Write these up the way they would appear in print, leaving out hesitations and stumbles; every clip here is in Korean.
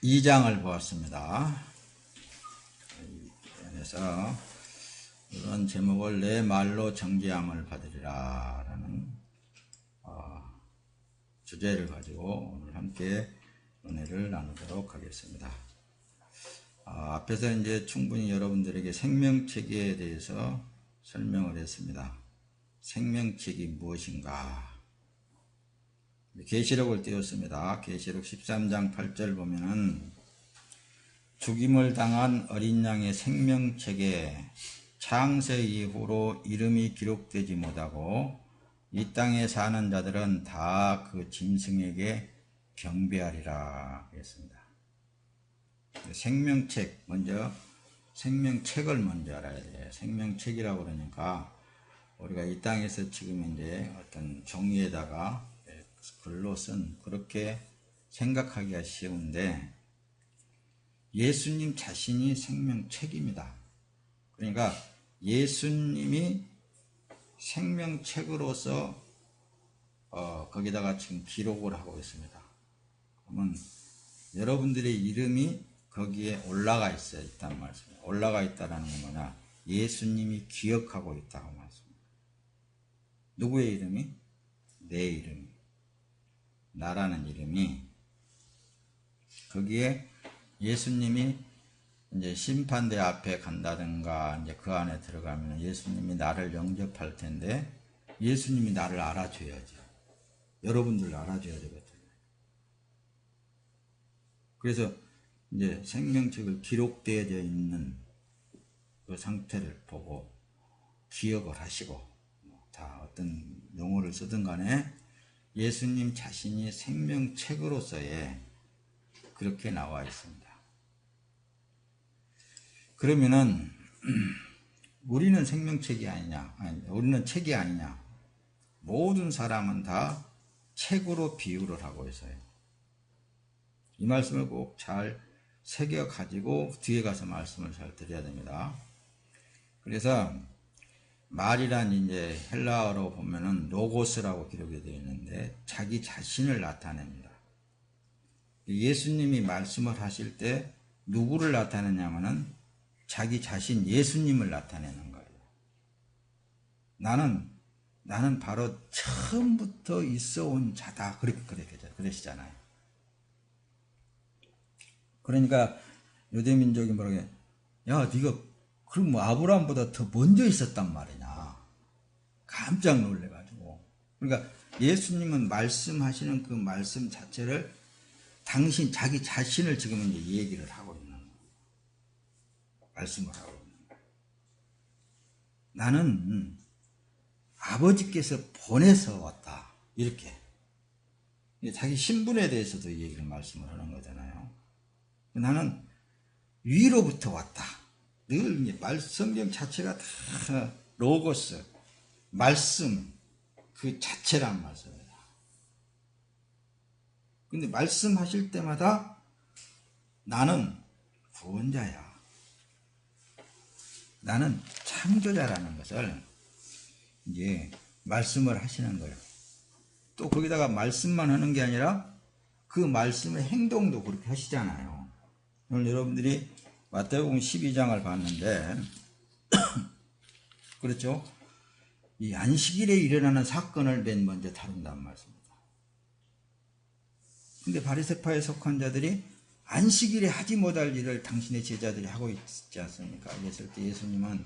2장을 보았습니다. 그래서 이런 제목을 내 말로 정죄함을 받으리라 라는 주제를 가지고 오늘 함께 은혜를 나누도록 하겠습니다. 앞에서 이제 충분히 여러분들에게 생명체계에 대해서 설명을 했습니다. 생명체계 무엇인가? 계시록을 띄웠습니다. 계시록 13장 8절 보면은 죽임을 당한 어린 양의 생명책에 창세 이후로 이름이 기록되지 못하고 이 땅에 사는 자들은 다 그 짐승에게 경배하리라 했습니다. 생명책, 먼저 생명책을 먼저 알아야 돼요. 생명책이라고 그러니까 우리가 이 땅에서 지금 이제 어떤 종이에다가 글로 쓴 그렇게 생각하기가 쉬운데 예수님 자신이 생명책입니다. 그러니까 예수님이 생명책으로서 거기다가 지금 기록을 하고 있습니다. 그러면 여러분들의 이름이 거기에 올라가 있어야 있다는 말씀이에요. 올라가 있다는 건 뭐냐? 예수님이 기억하고 있다고 말씀입니다. 누구의 이름이? 내 이름이. 나라는 이름이 거기에 예수님이 이제 심판대 앞에 간다든가 이제 그 안에 들어가면 예수님이 나를 영접할 텐데 예수님이 나를 알아줘야죠. 여러분들 알아줘야 되거든요. 그래서 이제 생명책을 기록되어 있는 그 상태를 보고 기억을 하시고 다 어떤 용어를 쓰든 간에 예수님 자신이 생명책으로서의 그렇게 나와 있습니다. 그러면은 우리는 생명책이 아니냐? 우리는 책이 아니냐? 모든 사람은 다 책으로 비유를 하고 있어요. 이 말씀을 꼭 잘 새겨 가지고 뒤에 가서 말씀을 잘 드려야 됩니다. 그래서 말이란 이제 헬라어로 보면은 로고스라고 기록이 되어 있는데 자기 자신을 나타냅니다. 예수님이 말씀을 하실 때 누구를 나타내냐면은 자기 자신 예수님을 나타내는 거예요. 나는 바로 처음부터 있어 온 자다. 그러시잖아요. 그러니까 유대민족이 뭐라고 해? 야, 네가 그럼 뭐 아브라함보다 더 먼저 있었단 말이냐. 깜짝 놀래가지고. 그러니까 예수님은 말씀하시는 그 말씀 자체를 자기 자신을 지금 이제 얘기를 하고 있는 거예요. 말씀을 하고 있는 거예요. 나는 아버지께서 보내서 왔다. 이렇게. 자기 신분에 대해서도 이 얘기를 말씀을 하는 거잖아요. 나는 위로부터 왔다. 늘 성경 자체가 다 로고스, 말씀 그 자체란 말씀입니다. 근데 말씀하실 때마다 나는 구원자야. 나는 창조자라는 것을 이제 말씀을 하시는 거예요. 또 거기다가 말씀만 하는 게 아니라 그 말씀의 행동도 그렇게 하시잖아요. 오늘 여러분들이 마태복음 12장을 봤는데 그렇죠? 이 안식일에 일어나는 사건을 맨 먼저 다룬다는 말씀입니다. 근데 바리새파에 속한 자들이 안식일에 하지 못할 일을 당신의 제자들이 하고 있지 않습니까? 그랬을 때 예수님은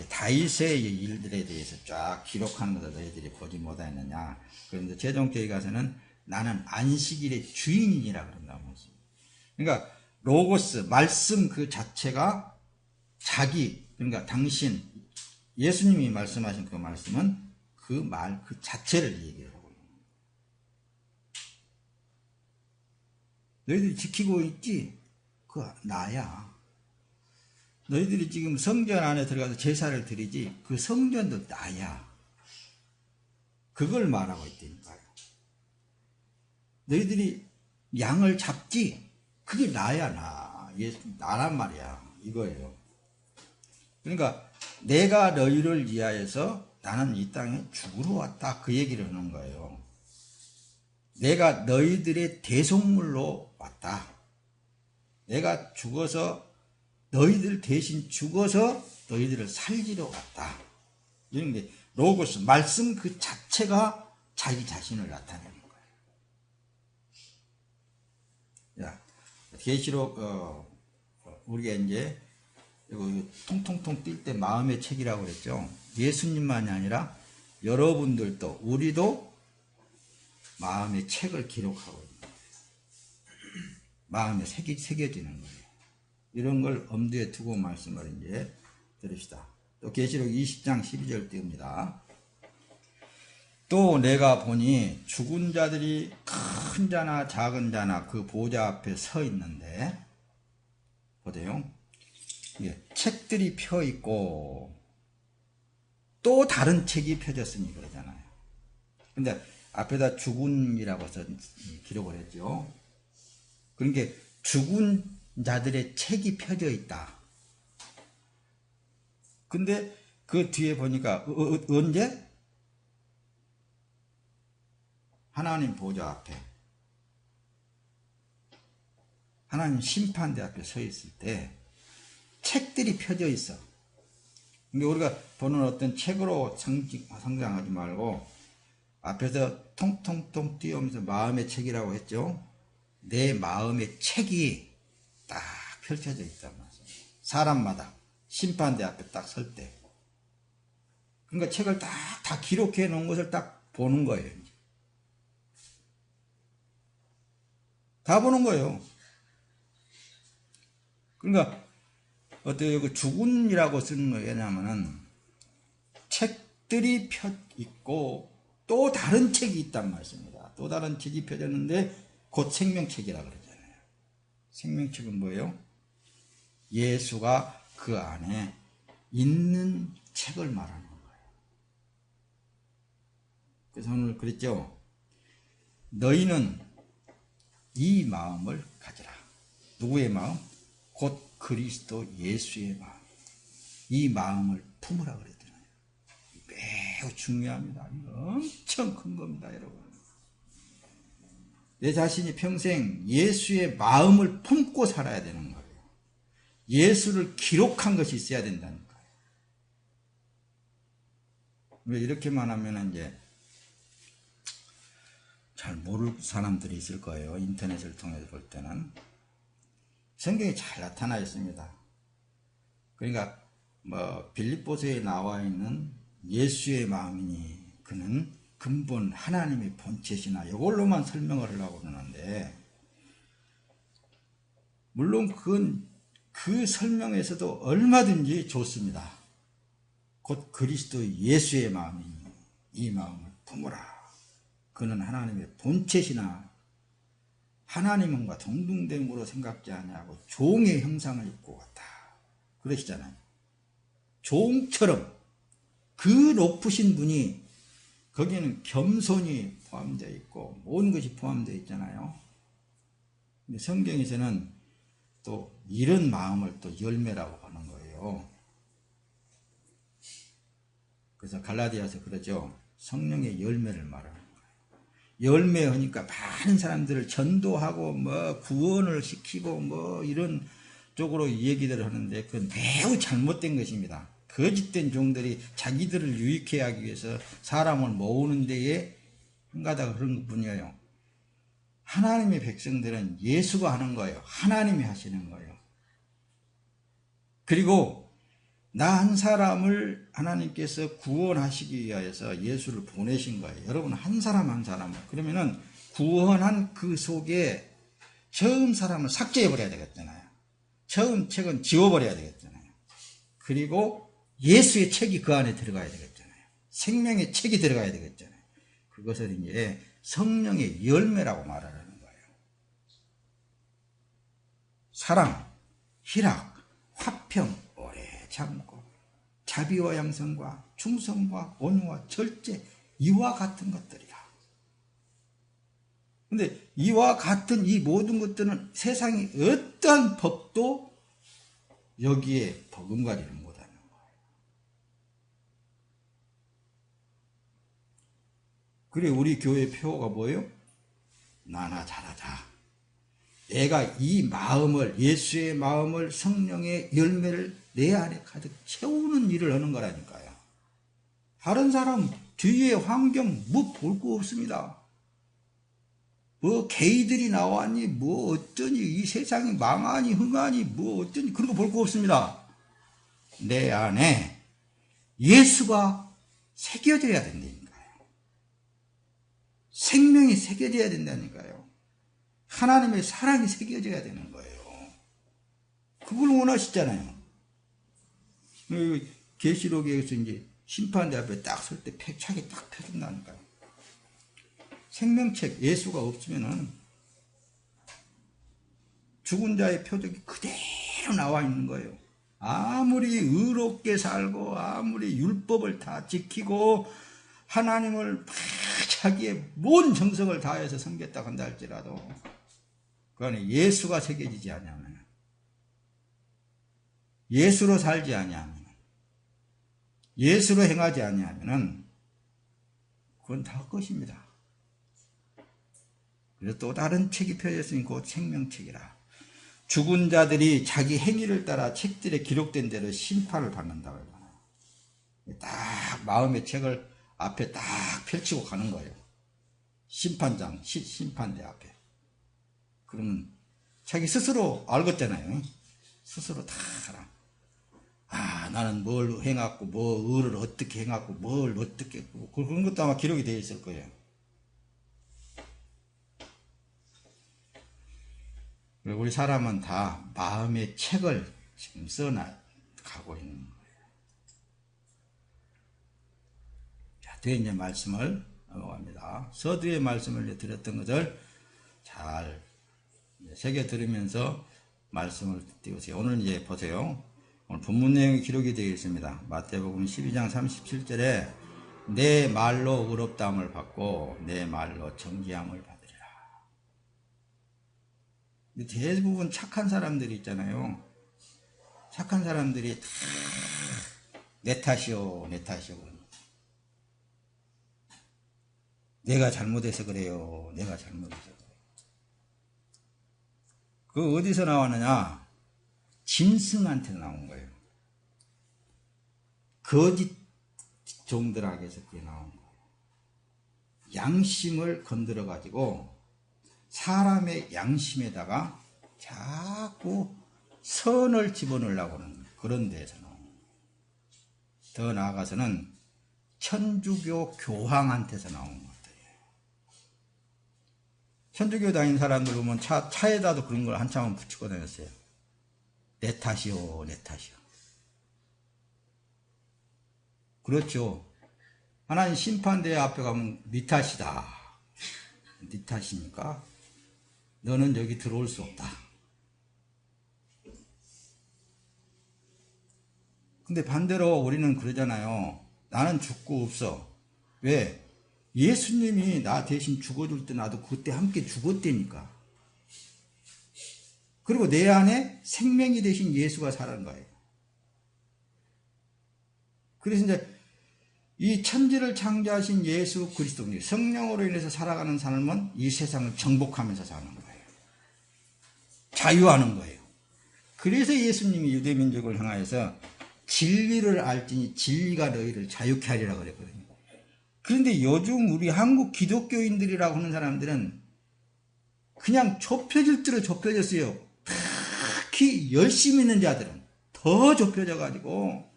다윗의 일들에 대해서 쫙 기록하는 것을 너희들이 보지 못하였느냐. 그런데 최종교회 가서는 나는 안식일의 주인이라 그런다고 했습니다. 그러니까 로고스, 말씀 그 자체가 그러니까 당신, 예수님이 말씀하신 그 말씀은 그 말, 그 자체를 얘기를 하고 있는 거예요. 너희들이 지키고 있지? 그거 나야. 너희들이 지금 성전 안에 들어가서 제사를 드리지? 그 성전도 나야. 그걸 말하고 있다니까요. 너희들이 양을 잡지? 그게 나야, 나란 말이야. 이거예요. 그러니까 내가 너희를 위하여서 나는 이 땅에 죽으러 왔다. 그 얘기를 하는 거예요. 내가 너희들의 대속물로 왔다. 내가 죽어서 너희들 대신 죽어서 너희들을 살리러 왔다. 이런 게 로고스 말씀 그 자체가 자기 자신을 나타내는 거예요. 야, 계시록 우리가 이제 이거 통통통 뛸 때 마음의 책이라고 그랬죠. 예수님만이 아니라 여러분들도 우리도 마음의 책을 기록하고 있는 거예요. 마음에 새겨지는 거예요. 이런 걸 엄두에 두고 말씀을 이제 들읍시다. 또 계시록 20장 12절 띄웁니다. 또 내가 보니 죽은 자들이 큰 자나 작은 자나 그 보좌 앞에 서 있는데, 보세요. 책들이 펴 있고 또 다른 책이 펴졌으니 그러잖아요. 근데 앞에다 죽은이라고 해서 기록을 했죠. 그러니까 죽은 자들의 책이 펴져 있다. 근데 그 뒤에 보니까 언제? 하나님 보좌 앞에, 하나님 심판대 앞에 서 있을 때 책들이 펴져 있어. 그러니까 우리가 보는 어떤 책으로 상상하지 말고 앞에서 통통통 띄우면서 마음의 책이라고 했죠. 내 마음의 책이 딱 펼쳐져 있단 말이에요. 사람마다 심판대 앞에 딱 설 때. 그러니까 책을 다 기록해 놓은 것을 딱 보는 거예요. 다 보는 거예요. 그러니까 어때요? 그 죽은이라고 쓰는 거 왜냐면은 책들이 펴 있고 또 다른 책이 있단 말씀입니다. 또 다른 책이 펴졌는데 곧 생명책이라 그러잖아요. 생명책은 뭐예요? 예수가 그 안에 있는 책을 말하는 거예요. 그래서 오늘 그랬죠. 너희는 이 마음을 가지라. 누구의 마음? 곧 그리스도 예수의 마음. 이 마음을 품으라 그랬잖아요. 매우 중요합니다. 엄청 큰 겁니다, 여러분. 내 자신이 평생 예수의 마음을 품고 살아야 되는 거예요. 예수를 기록한 것이 있어야 된다는 거예요. 이렇게만 하면 이제 잘 모를 사람들이 있을 거예요. 인터넷을 통해서 볼 때는. 성경이 잘 나타나 있습니다. 그러니까 빌립보서에 나와 있는 예수의 마음이니 그는 근본 하나님의 본체시나 이걸로만 설명을 하려고 그러는데, 물론 그건 그 설명에서도 얼마든지 좋습니다. 곧 그리스도 예수의 마음이니 이 마음을 품으라. 그는 하나님의 본체시나 하나님과 동등됨으로 생각지 아니하고 종의 형상을 입고 왔다. 그러시잖아요. 종처럼 그 높으신 분이 거기에는 겸손이 포함되어 있고 모든 것이 포함되어 있잖아요. 근데 성경에서는 또 이런 마음을 또 열매라고 하는 거예요. 그래서 갈라디아서 그러죠. 성령의 열매를 말하는 거예요. 열매하니까 많은 사람들을 전도하고 구원을 시키고 이런 쪽으로 얘기들을 하는데 그건 매우 잘못된 것입니다. 거짓된 종들이 자기들을 유익해 하기 위해서 사람을 모으는 데에 한가닥 그런 것뿐이에요. 하나님의 백성들은 예수가 하는 거예요. 하나님이 하시는 거예요. 그리고 나 한 사람을 하나님께서 구원하시기 위하여서 예수를 보내신 거예요. 여러분 한 사람 한 사람을. 그러면은 구원한 그 속에 처음 사람을 삭제해버려야 되겠잖아요. 처음 책은 지워버려야 되겠잖아요. 그리고 예수의 책이 그 안에 들어가야 되겠잖아요. 생명의 책이 들어가야 되겠잖아요. 그것을 이제 성령의 열매라고 말하는 거예요. 사랑, 희락, 화평, 오래 참고, 자비와 양선과 충성과 온유와 절제, 이와 같은 것들이라. 근데 이와 같은 이 모든 것들은 세상의 어떠한 법도 여기에 버금가리를 못하는 거예요. 그래 우리 교회 표어가 뭐예요? 나나 잘하자. 내가 이 마음을, 예수의 마음을, 성령의 열매를 내 안에 가득 채우는 일을 하는 거라니까요. 다른 사람 주위의 환경 뭐 볼 거 없습니다. 뭐 게이들이 나왔니, 뭐 어쩌니, 이 세상이 망하니 흥하니, 뭐 어쩌니, 그런 거 볼 거 없습니다. 내 안에 예수가 새겨져야 된다니까요. 생명이 새겨져야 된다니까요. 하나님의 사랑이 새겨져야 되는 거예요. 그걸 원하시잖아요. 계시록에서 이제 심판대 앞에 딱 설 때 책이 딱 펴준다니까요. 생명책, 예수가 없으면은 죽은 자의 표적이 그대로 나와 있는 거예요. 아무리 의롭게 살고 아무리 율법을 다 지키고 하나님을 막 자기의 모든 정성을 다해서 섬겼다 한다 할지라도 그 안에 예수가 새겨지지 않으면, 예수로 살지 아니하면, 예수로 행하지 아니하면 그건 다 것입니다. 그래서 또 다른 책이 펴졌으니 곧 생명책이라. 죽은 자들이 자기 행위를 따라 책들에 기록된 대로 심판을 받는다고 해요. 딱 마음의 책을 앞에 딱 펼치고 가는 거예요. 심판장, 심판대 앞에. 그러면 자기 스스로 알겠잖아요. 스스로 다 알아. 아, 나는 뭘 행했고, 뭐 의를 어떻게 행했고, 뭘 어떻게 했고, 그런 것도 아마 기록이 되어 있을 거예요. 우리 사람은 다 마음의 책을 지금 써나가고 있는 거예요. 자, 뒤에 이제 말씀을 넘어갑니다. 서두의 말씀을 드렸던 것을 잘 새겨 들으면서 말씀을 띄우세요. 오늘 이제 보세요. 오늘 본문 내용이 기록이 되어 있습니다. 마태복음 12장 37절에 내 말로 의롭다함을 받고 내 말로 정죄함을 받으리라. 대부분 착한 사람들이 있잖아요. 착한 사람들이 다 내 탓이요, 내 탓이요. 내가 잘못해서 그래요. 내가 잘못해서 그래요. 그 어디서 나왔느냐? 짐승한테 나온 거예요. 거짓 종들에게서 그게 나온 거예요. 양심을 건드려 가지고 사람의 양심에다가 자꾸 선을 집어넣으려고 하는 그런 데에서 나온 거예요. 더 나아가서는 천주교 교황한테서 나온 것들이에요. 천주교 다니는 사람들 보면 차에다도 그런 걸 한참은 붙이고 다녔어요. 내 탓이요, 내 탓이요. 그렇죠. 하나님 심판대 앞에 가면 네 탓이다. 네 탓이니까 너는 여기 들어올 수 없다. 근데 반대로 우리는 그러잖아요. 나는 죽고 없어. 왜? 예수님이 나 대신 죽어줄 때 나도 그때 함께 죽었다니까. 그리고 내 안에 생명이 되신 예수가 살아는 거예요. 그래서 이제 이 천지를 창조하신 예수 그리스도, 성령으로 인해서 살아가는 삶은 이 세상을 정복하면서 사는 거예요. 자유하는 거예요. 그래서 예수님이 유대민족을 향하여서 진리를 알지니 진리가 너희를 자유케 하리라고 그랬거든요. 그런데 요즘 우리 한국 기독교인들이라고 하는 사람들은 그냥 좁혀질 대로 좁혀졌어요. 특히 열심히 있는 자들은 더 좁혀져가지고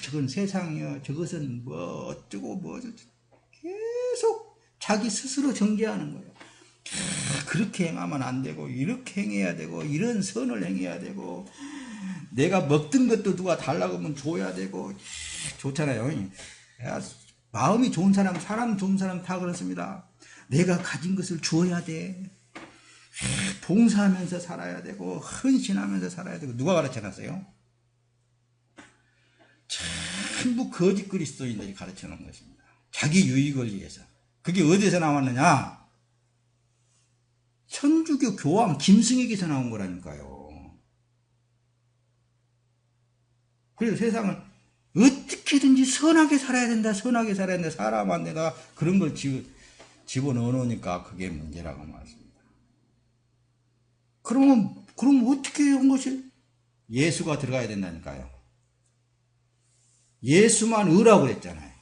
저건 세상이요, 저것은 뭐 어쩌고 뭐 계속 자기 스스로 정죄하는 거예요. 그렇게 행하면 안 되고 이렇게 행해야 되고 이런 선을 행해야 되고 내가 먹던 것도 누가 달라고 하면 줘야 되고 좋잖아요. 마음이 좋은 사람 좋은 사람 다 그렇습니다. 내가 가진 것을 주어야 돼. 봉사하면서 살아야 되고 헌신하면서 살아야 되고. 누가 가르쳐놨어요? 전부 거짓 그리스도인들이 가르쳐놓은 것입니다. 자기 유익을 위해서. 그게 어디서 나왔느냐? 천주교 교황 김승익에서 나온 거라니까요. 그래서 세상을 어떻게든지 선하게 살아야 된다, 선하게 살아야 된다. 사람한테 내가 그런 걸 집어넣어 놓으니까 그게 문제라고 말씀합니다. 그럼 어떻게 한 것이? 예수가 들어가야 된다니까요. 예수만 의라고 그랬잖아요.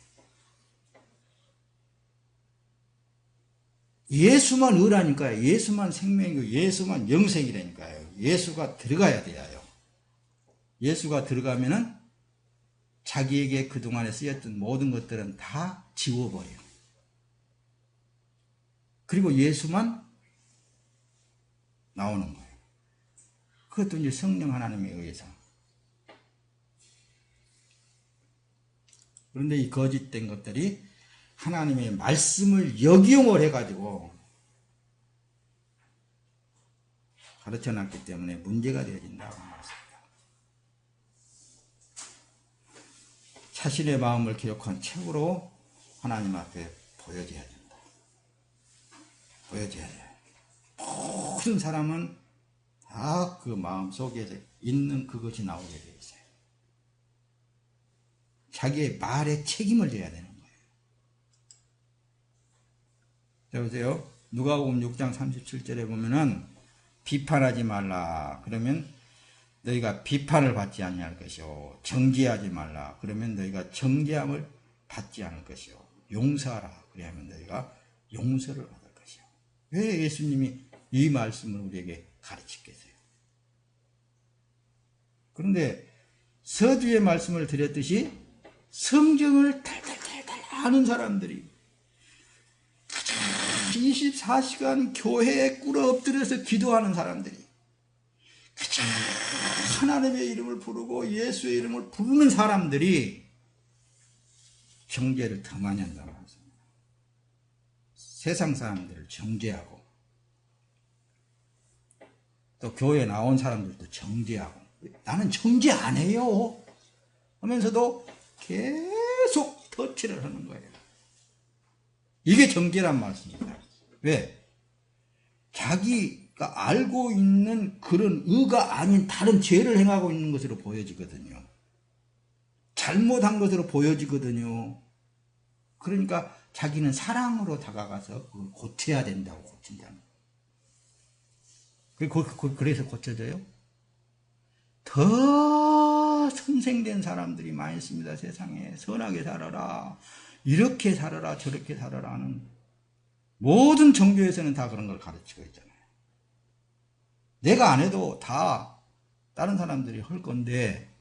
예수만 의라니까요. 예수만 생명이고 예수만 영생이라니까요. 예수가 들어가야 돼요. 예수가 들어가면은 자기에게 그동안에 쓰였던 모든 것들은 다 지워버려요. 그리고 예수만 나오는 거예요. 그것도 이제 성령 하나님에 의해서. 그런데 이 거짓된 것들이 하나님의 말씀을 역이용을 해가지고 가르쳐놨기 때문에 문제가 되어진다고 말했습니다. 자신의 마음을 기록한 책으로 하나님 앞에 보여줘야 된다. 보여줘야 돼요. 모든 사람은 다 그 마음 속에 있는 그것이 나오게 되어 있어요. 자기의 말에 책임을 져야 되는 거예요. 자, 보세요. 누가복음 6장 37절에 보면은 비판하지 말라. 그러면 너희가 비판을 받지 아니할 것이요. 정죄하지 말라. 그러면 너희가 정죄함을 받지 않을 것이요. 용서하라. 그래야면 너희가 용서를 받을 것이요. 왜 예수님이 이 말씀을 우리에게 가르치겠어요? 그런데 서두에 말씀을 드렸듯이 성경을 달달달달 하는 사람들이 24시간 교회에 꿇어 엎드려서 기도하는 사람들이 하나님의 이름을 부르고 예수의 이름을 부르는 사람들이 정죄를 더 많이 한다고 하습니다. 세상 사람들을 정죄하고 또 교회에 나온 사람들도 정죄하고 나는 정죄 안 해요 하면서도 계속 터치를 하는 거예요. 이게 정죄란 말씀입니다. 왜? 자기가 알고 있는 그런 의가 아닌 다른 죄를 행하고 있는 것으로 보여지거든요. 잘못한 것으로 보여지거든요. 그러니까 자기는 사랑으로 다가가서 그걸 고쳐야 된다고 고친다는 거예요. 그래서 고쳐져요? 더 선생된 사람들이 많이 있습니다. 세상에. 선하게 살아라. 이렇게 살아라. 저렇게 살아라 하는 모든 종교에서는 다 그런 걸 가르치고 있잖아요. 내가 안 해도 다 다른 사람들이 할 건데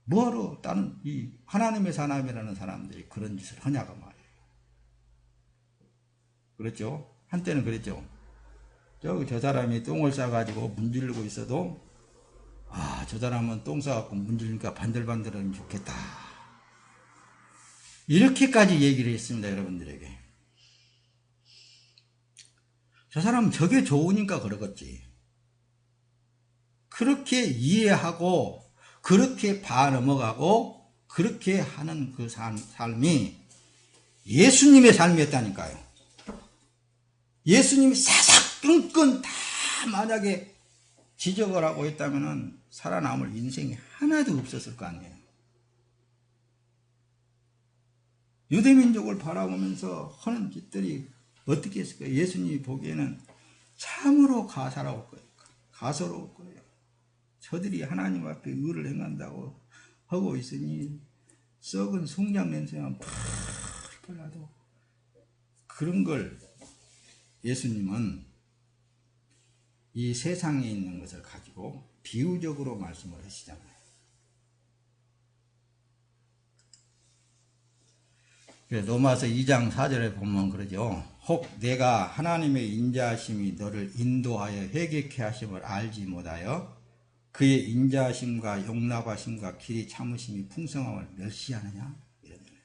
뭐하러 다른 이 하나님의 사람이라는 사람들이 그런 짓을 하냐고 말이에요. 그렇죠? 한때는 그랬죠. 저 사람이 똥을 싸가지고 문지르고 있어도 저 사람은 똥 싸갖고 문지르니까 반들반들하면 좋겠다. 이렇게까지 얘기를 했습니다. 여러분들에게. 저 사람은 저게 좋으니까 그러겠지. 그렇게 이해하고 그렇게 넘어가고 그렇게 하는 그 삶이 예수님의 삶이었다니까요. 예수님이 사사건건 다 만약에 지적을 하고 있다면 살아남을 인생이 하나도 없었을 거 아니에요. 유대민족을 바라보면서 하는 짓들이 어떻게 했을까요? 예수님이 보기에는 참으로 가사로울 거예요. 가소로울 거예요. 저들이 하나님 앞에 의를 행한다고 하고 있으니 썩은 속량 냄새만 팍 나도 그런 걸 예수님은 이 세상에 있는 것을 가지고 비유적으로 말씀을 하시잖아요. 로마서 2장 4절에 보면 그러죠. 혹 내가 하나님의 인자하심이 너를 인도하여 회개케 하심을 알지 못하여 그의 인자하심과 용납하심과 길이 참으심이 풍성함을 멸시하느냐? 이러잖아요.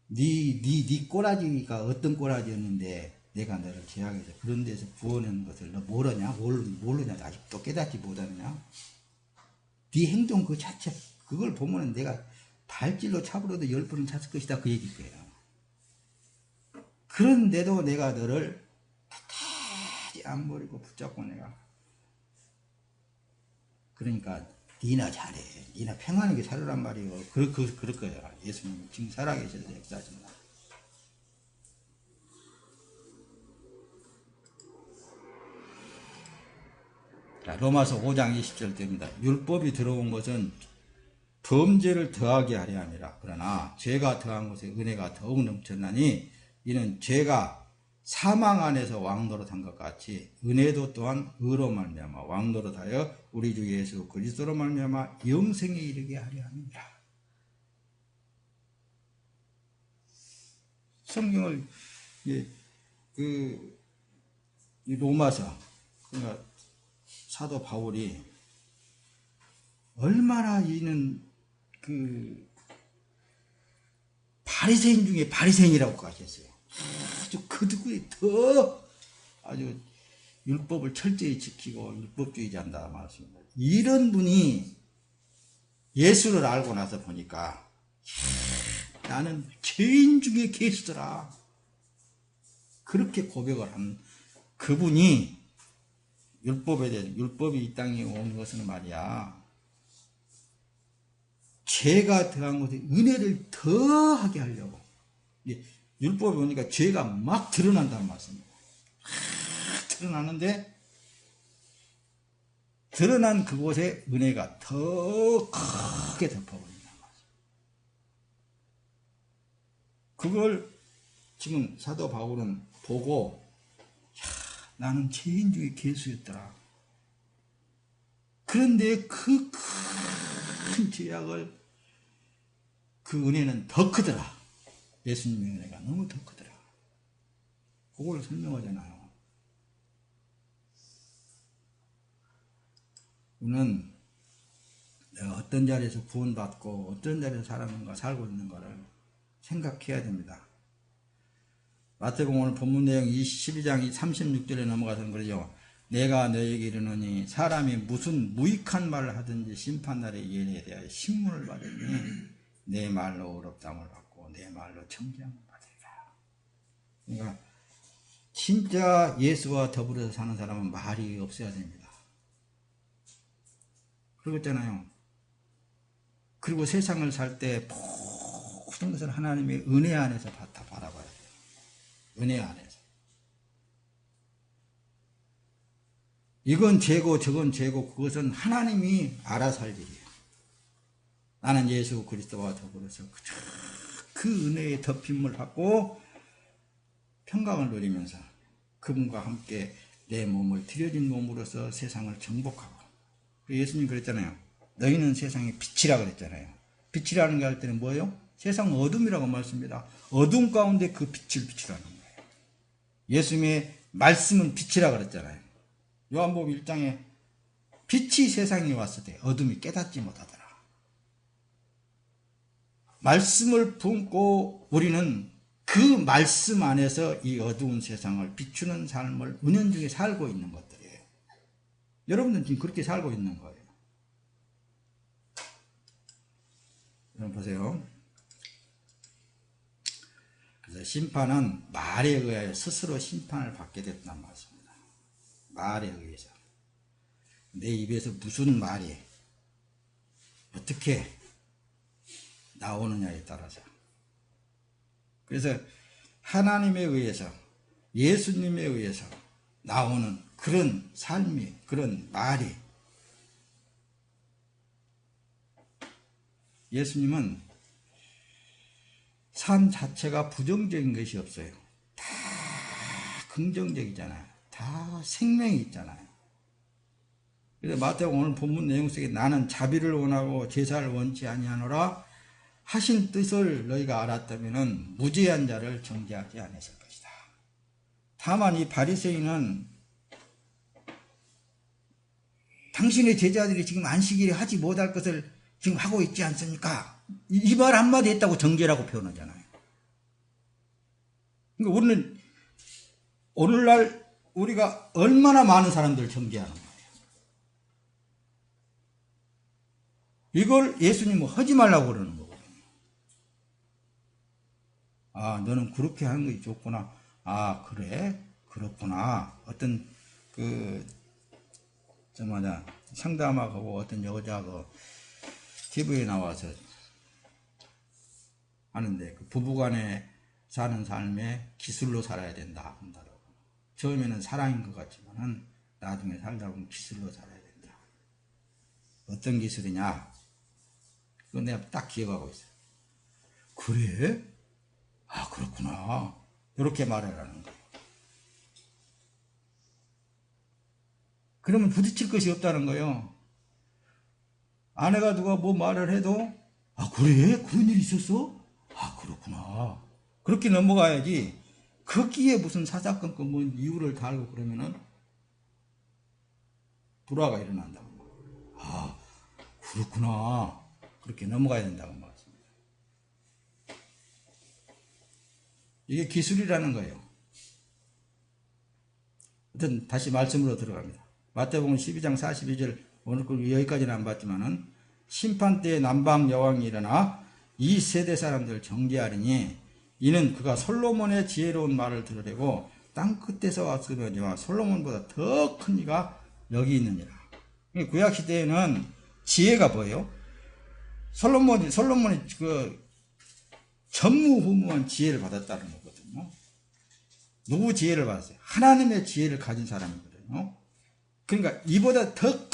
네 꼬라지가 어떤 꼬라지였는데 내가 너를 제약해서 그런 데서 구원하는 것을 너 모르냐? 모르냐? 아직도 깨닫지 못하느냐? 네 행동 그 자체 그걸 보면은 내가 발질로 차버려도 10번은 찼을 것이다 그 얘기일 거예요. 그런데도 내가 너를 탓하지 안 버리고 붙잡고 내가 그러니까 니나 잘해. 니나 평안하게 살으란 말이에요. 그럴 거예요. 예수님 지금 살아계셔서 역사하십니다. 자, 로마서 5장 20절 됩니다. 율법이 들어온 것은 범죄를 더하게 하려 함이라. 그러나 죄가 더한 곳에 은혜가 더욱 넘쳤나니 이는 죄가 사망 안에서 왕노릇한 것 같이 은혜도 또한 의로 말미암아 왕노릇하여 우리 주 예수 그리스도로 말미암아 영생에 이르게 하려 함이라. 성경을 이 로마서, 그러니까 사도 바울이 얼마나 이는 바리새인 중에 바리새인이라고 하셨어요. 아주 그 누구에 더 아주 율법을 철저히 지키고 율법주의자한다 말씀입니다. 이런 분이 예수를 알고 나서 보니까 나는 죄인 중에 계시더라. 그렇게 고백을 한 그분이 율법에 대해서, 율법이 이 땅에 온 것은 말이야, 죄가 더한 곳에 은혜를 더하게 하려고. 율법이 오니까 죄가 막 드러난다는 말씀입니다. 드러나는데 드러난 그곳에 은혜가 더 크게 덮어버린다는 말씀. 그걸 지금 사도 바울은 보고, 나는 죄인 중에 괴수였더라. 그런데 그 큰 죄악을, 그 은혜는 더 크더라. 예수님의 은혜가 너무 더 크더라. 그걸 설명하잖아요. 우리는 내가 어떤 자리에서 구원받고 어떤 자리에서 살고 있는가를 생각해야 됩니다. 마태복음 오늘 본문 내용 12장 36절에 넘어가서는 그러죠. 내가 너에게 이르노니 사람이 무슨 무익한 말을 하든지 심판날의 예에 대하여 신문을 받으니 내 말로 어렵담을 받고 내 말로 정죄함을 받으리라. 그러니까 진짜 예수와 더불어서 사는 사람은 말이 없어야 됩니다. 그러겠잖아요. 그리고 세상을 살 때 모든 것을 하나님의 은혜 안에서 다 바라봐야 돼요. 은혜 안에서. 이건 죄고 저건 죄고 그것은 하나님이 알아서 할 일이에요. 나는 예수 그리스도와 더불어서 그 은혜의 덮임을 받고 평강을 누리면서 그분과 함께 내 몸을 드려진 몸으로서 세상을 정복하고. 예수님 그랬잖아요. 너희는 세상의 빛이라 그랬잖아요. 빛이라는 게 할 때는 뭐예요? 세상 어둠이라고 말씀입니다. 어둠 가운데 그 빛을 비추라는 거예요. 예수님의 말씀은 빛이라 그랬잖아요. 요한복음 1장에 빛이 세상에 왔을 때 어둠이 깨닫지 못하더라. 말씀을 품고 우리는 그 말씀 안에서 이 어두운 세상을 비추는 삶을 은연중에 살고 있는 것들이에요. 여러분들은 지금 그렇게 살고 있는 거예요. 여러분 보세요. 그래서 심판은 말에 의하여 스스로 심판을 받게 됐단 말씀입니다. 말에 의해서. 내 입에서 무슨 말이 어떻게 나오느냐에 따라서. 그래서 하나님에 의해서, 예수님에 의해서 나오는 그런 삶이, 그런 말이, 예수님은 삶 자체가 부정적인 것이 없어요. 다 긍정적이잖아요. 다 생명이 있잖아요. 그래서 마태복음 오늘 본문 내용 속에 나는 자비를 원하고 제사를 원치 아니하노라 하신 뜻을 너희가 알았다면 무죄한 자를 정죄하지 않았을 것이다. 다만 이 바리새인은 당신의 제자들이 지금 안식일에 하지 못할 것을 지금 하고 있지 않습니까? 이 말 한마디 했다고 정죄라고 표현하잖아요. 그러니까 우리는 오늘날 우리가 얼마나 많은 사람들을 정죄하는 거예요. 이걸 예수님은 하지 말라고 그러는 거거든요. 아, 너는 그렇게 하는 것이 좋구나. 아, 그래? 그렇구나. 어떤 상담하고 어떤 여자가 TV에 나와서 하는데 그 부부간에 사는 삶에 기술로 살아야 된다 한다고. 처음에는 사랑인 것 같지만은 나중에 살다 보면 기술로 살아야 된다. 어떤 기술이냐? 그건 내가 딱 기억하고 있어요. 그래? 아, 그렇구나. 이렇게 말하라는 거예요. 그러면 부딪힐 것이 없다는 거예요. 아내가 누가 뭐 말을 해도, 아, 그래? 그런 일이 있었어? 아, 그렇구나. 그렇게 넘어가야지. 거기에 무슨 사사건건 뭐 이유를 달고 그러면은 불화가 일어난다고. 아, 그렇구나. 그렇게 넘어가야 된다고 말씀입니다. 이게 기술이라는 거예요. 하여튼 다시 말씀으로 들어갑니다. 마태복음 12장 42절, 오늘 여기까지는 안 봤지만은, 심판 때에 남방 여왕이 일어나 이 세대 사람들을 정죄하리니 이는 그가 솔로몬의 지혜로운 말을 들으려고 땅 끝에서 왔으려니와 솔로몬보다 더 큰 이가 여기 있느니라. 구약 시대에는 지혜가 뭐예요? 솔로몬이 그 전무후무한 지혜를 받았다는 거거든요. 누구 지혜를 받았어요? 하나님의 지혜를 가진 사람이거든요. 그러니까 이보다 더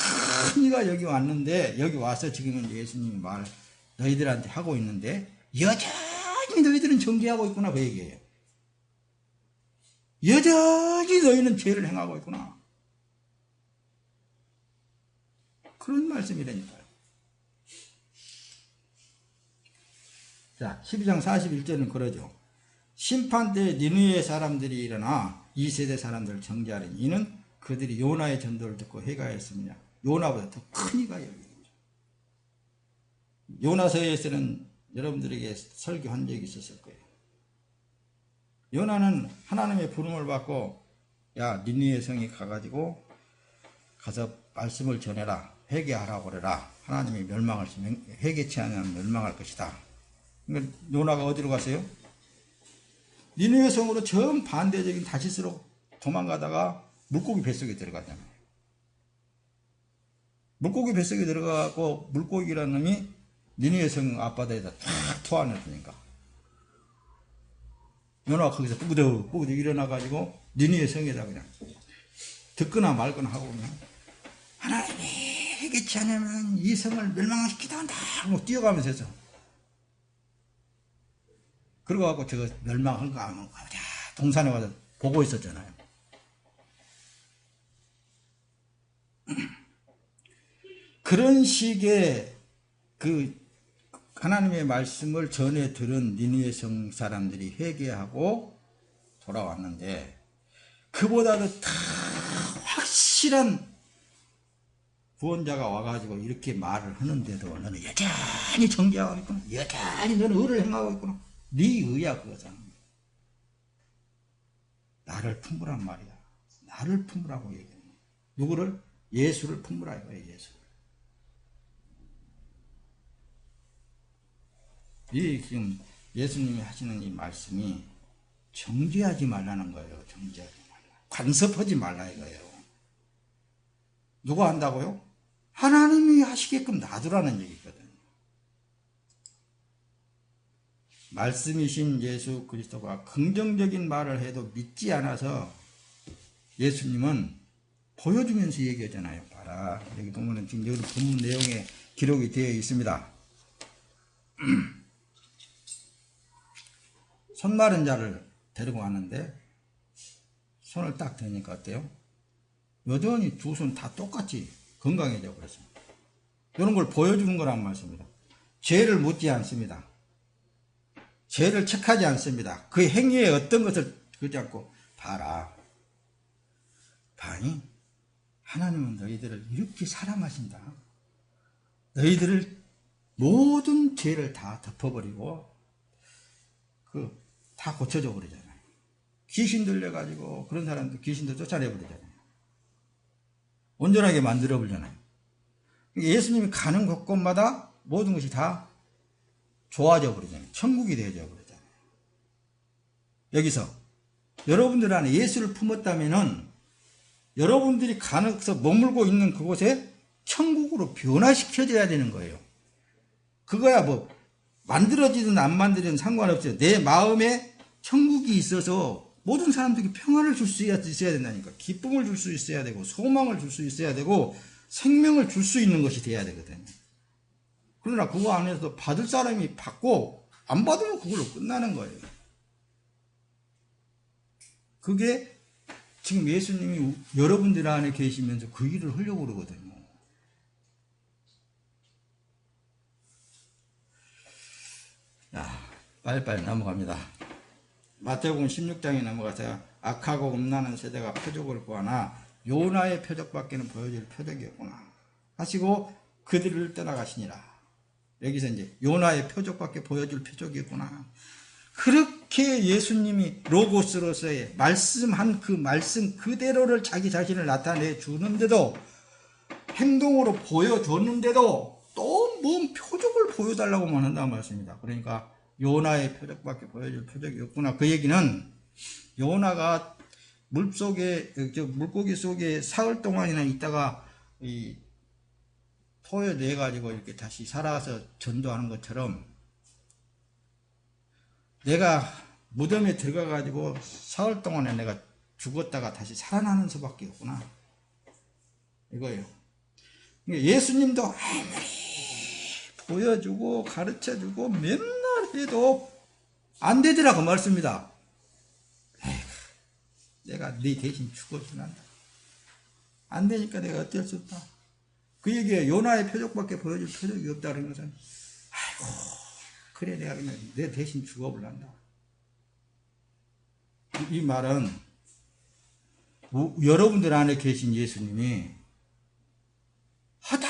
큰 이가 여기 왔는데, 여기 와서 지금은 예수님이 말 너희들한테 하고 있는데 여전히 너희들은 정죄하고 있구나, 그 얘기예요. 여전히 너희는 죄를 행하고 있구나, 그런 말씀이라니까요. 자, 12장 41절은 그러죠. 심판 때 니느웨 사람들이 일어나 이 세대 사람들을 정죄하리니 이는 그들이 요나의 전도를 듣고 회개하였습니다. 요나보다 더 큰 이가 여기 있죠. 요나서에서는 여러분들에게 설교한 적이 있었을 거예요. 요나는 하나님의 부름을 받고, 야, 니느웨 성에 가가지고 가서 말씀을 전해라, 회개하라고 그래라, 하나님이 멸망할 수, 회개치 않으면 멸망할 것이다. 그러니까 요나가 어디로 갔어요? 니느웨 성으로 정반대적인 다시스로 도망가다가 물고기 뱃속에 들어갔잖아요. 물고기 뱃속에 들어가고 물고기라는 놈이 니느웨 성 앞바다에다 탁 토안했으니까 요나가 거기서 뿌그덕 일어나가지고 니느웨 성에다 그냥 듣거나 말거나 하고 그냥, 하나님이 회개치 않으면 이 성을 멸망시키다 한다 하고 뛰어가면서 했어. 그러고 갖고 저거 멸망한 거 아무 동산에 와서 보고 있었잖아요. 그런 식의 그 하나님의 말씀을 전해 들은 니느웨 성 사람들이 회개하고 돌아왔는데, 그보다도 다 확실한 구원자가 와가지고 이렇게 말을 하는데도 너는 여전히 정죄하고 있구나, 여전히 너는 의를 행하고 있구나, 네 의야 그거잖아. 나를 품으란 말이야. 나를 품으라고 얘기해. 누구를? 예수를 품으라 이거예요. 예수를. 이 지금 예수님이 하시는 이 말씀이 정죄하지 말라는 거예요. 정죄하지 말라. 간섭하지 말라 이거예요. 누가 한다고요? 하나님이 하시게끔 놔두라는 얘기거든요. 말씀이신 예수 그리스도가 긍정적인 말을 해도 믿지 않아서 예수님은 보여주면서 얘기하잖아요. 봐라. 여기 보면은 지금 여기 본문 내용에 기록이 되어 있습니다. 손 마른 자를 데리고 왔는데 손을 딱 대니까 어때요? 여전히 두 손 다 똑같이 건강해져 버렸습니다. 이런 걸 보여주는 거란 말씀입니다. 죄를 묻지 않습니다. 죄를 체크하지 않습니다. 그 행위에 어떤 것을 그지 않고, 봐라. 봐니? 하나님은 너희들을 이렇게 사랑하신다. 너희들을 모든 죄를 다 덮어버리고 다 고쳐져 버리잖아요. 귀신 들려가지고 그런 사람들 귀신도 쫓아내버리잖아요. 온전하게 만들어 버리잖아요. 예수님이 가는 곳곳마다 모든 것이 다 좋아져 버리잖아요. 천국이 되어져 버리잖아요. 여기서 여러분들 안에 예수를 품었다면은 여러분들이 가서 머물고 있는 그곳에 천국으로 변화시켜져야 되는 거예요. 그거야 뭐 만들어지든 안 만들어지든 상관없어요. 내 마음에 천국이 있어서 모든 사람들에게 평안을 줄 수 있어야 된다니까. 기쁨을 줄 수 있어야 되고 소망을 줄 수 있어야 되고 생명을 줄 수 있는 것이 돼야 되거든요. 그러나 그거 안에서 받을 사람이 받고 안 받으면 그걸로 끝나는 거예요. 그게 지금 예수님이 여러분들 안에 계시면서 그 일을 하려고 그러거든요. 자, 빨리빨리 넘어갑니다. 마태복음 16장에 넘어가서 악하고 음란한 세대가 표적을 구하나 요나의 표적밖에는 보여줄 표적이 없구나 하시고 그들을 떠나가시니라. 여기서 이제 요나의 표적밖에 보여줄 표적이 없구나. 그렇게 예수님이 로고스로서의 말씀한 그 말씀 그대로를 자기 자신을 나타내 주는데도 행동으로 보여줬는데도 또 뭔 표적을 보여달라고만 한다는 말씀입니다. 그러니까 요나의 표적밖에 보여줄 표적이 없구나. 그 얘기는 요나가 물고기 속에 사흘 동안이나 있다가 이 토에 내 가지고 이렇게 다시 살아서 전도하는 것처럼 내가 무덤에 들어가 가지고 사흘 동안에 내가 죽었다가 다시 살아나는 수밖에 없구나. 이거예요. 예수님도 아무리 보여주고 가르쳐주고 맨날 해도 안 되더라 그 말씀입니다. 에휴, 내가 네 대신 죽어주면 한다. 안 되니까 내가 어쩔 수 없다. 그 얘기에 요나의 표적밖에 보여줄 표적이 없다는 것은 아이고 그래 내가 그냥 내 대신 죽어볼란다. 이 말은 여러분들 안에 계신 예수님이 하다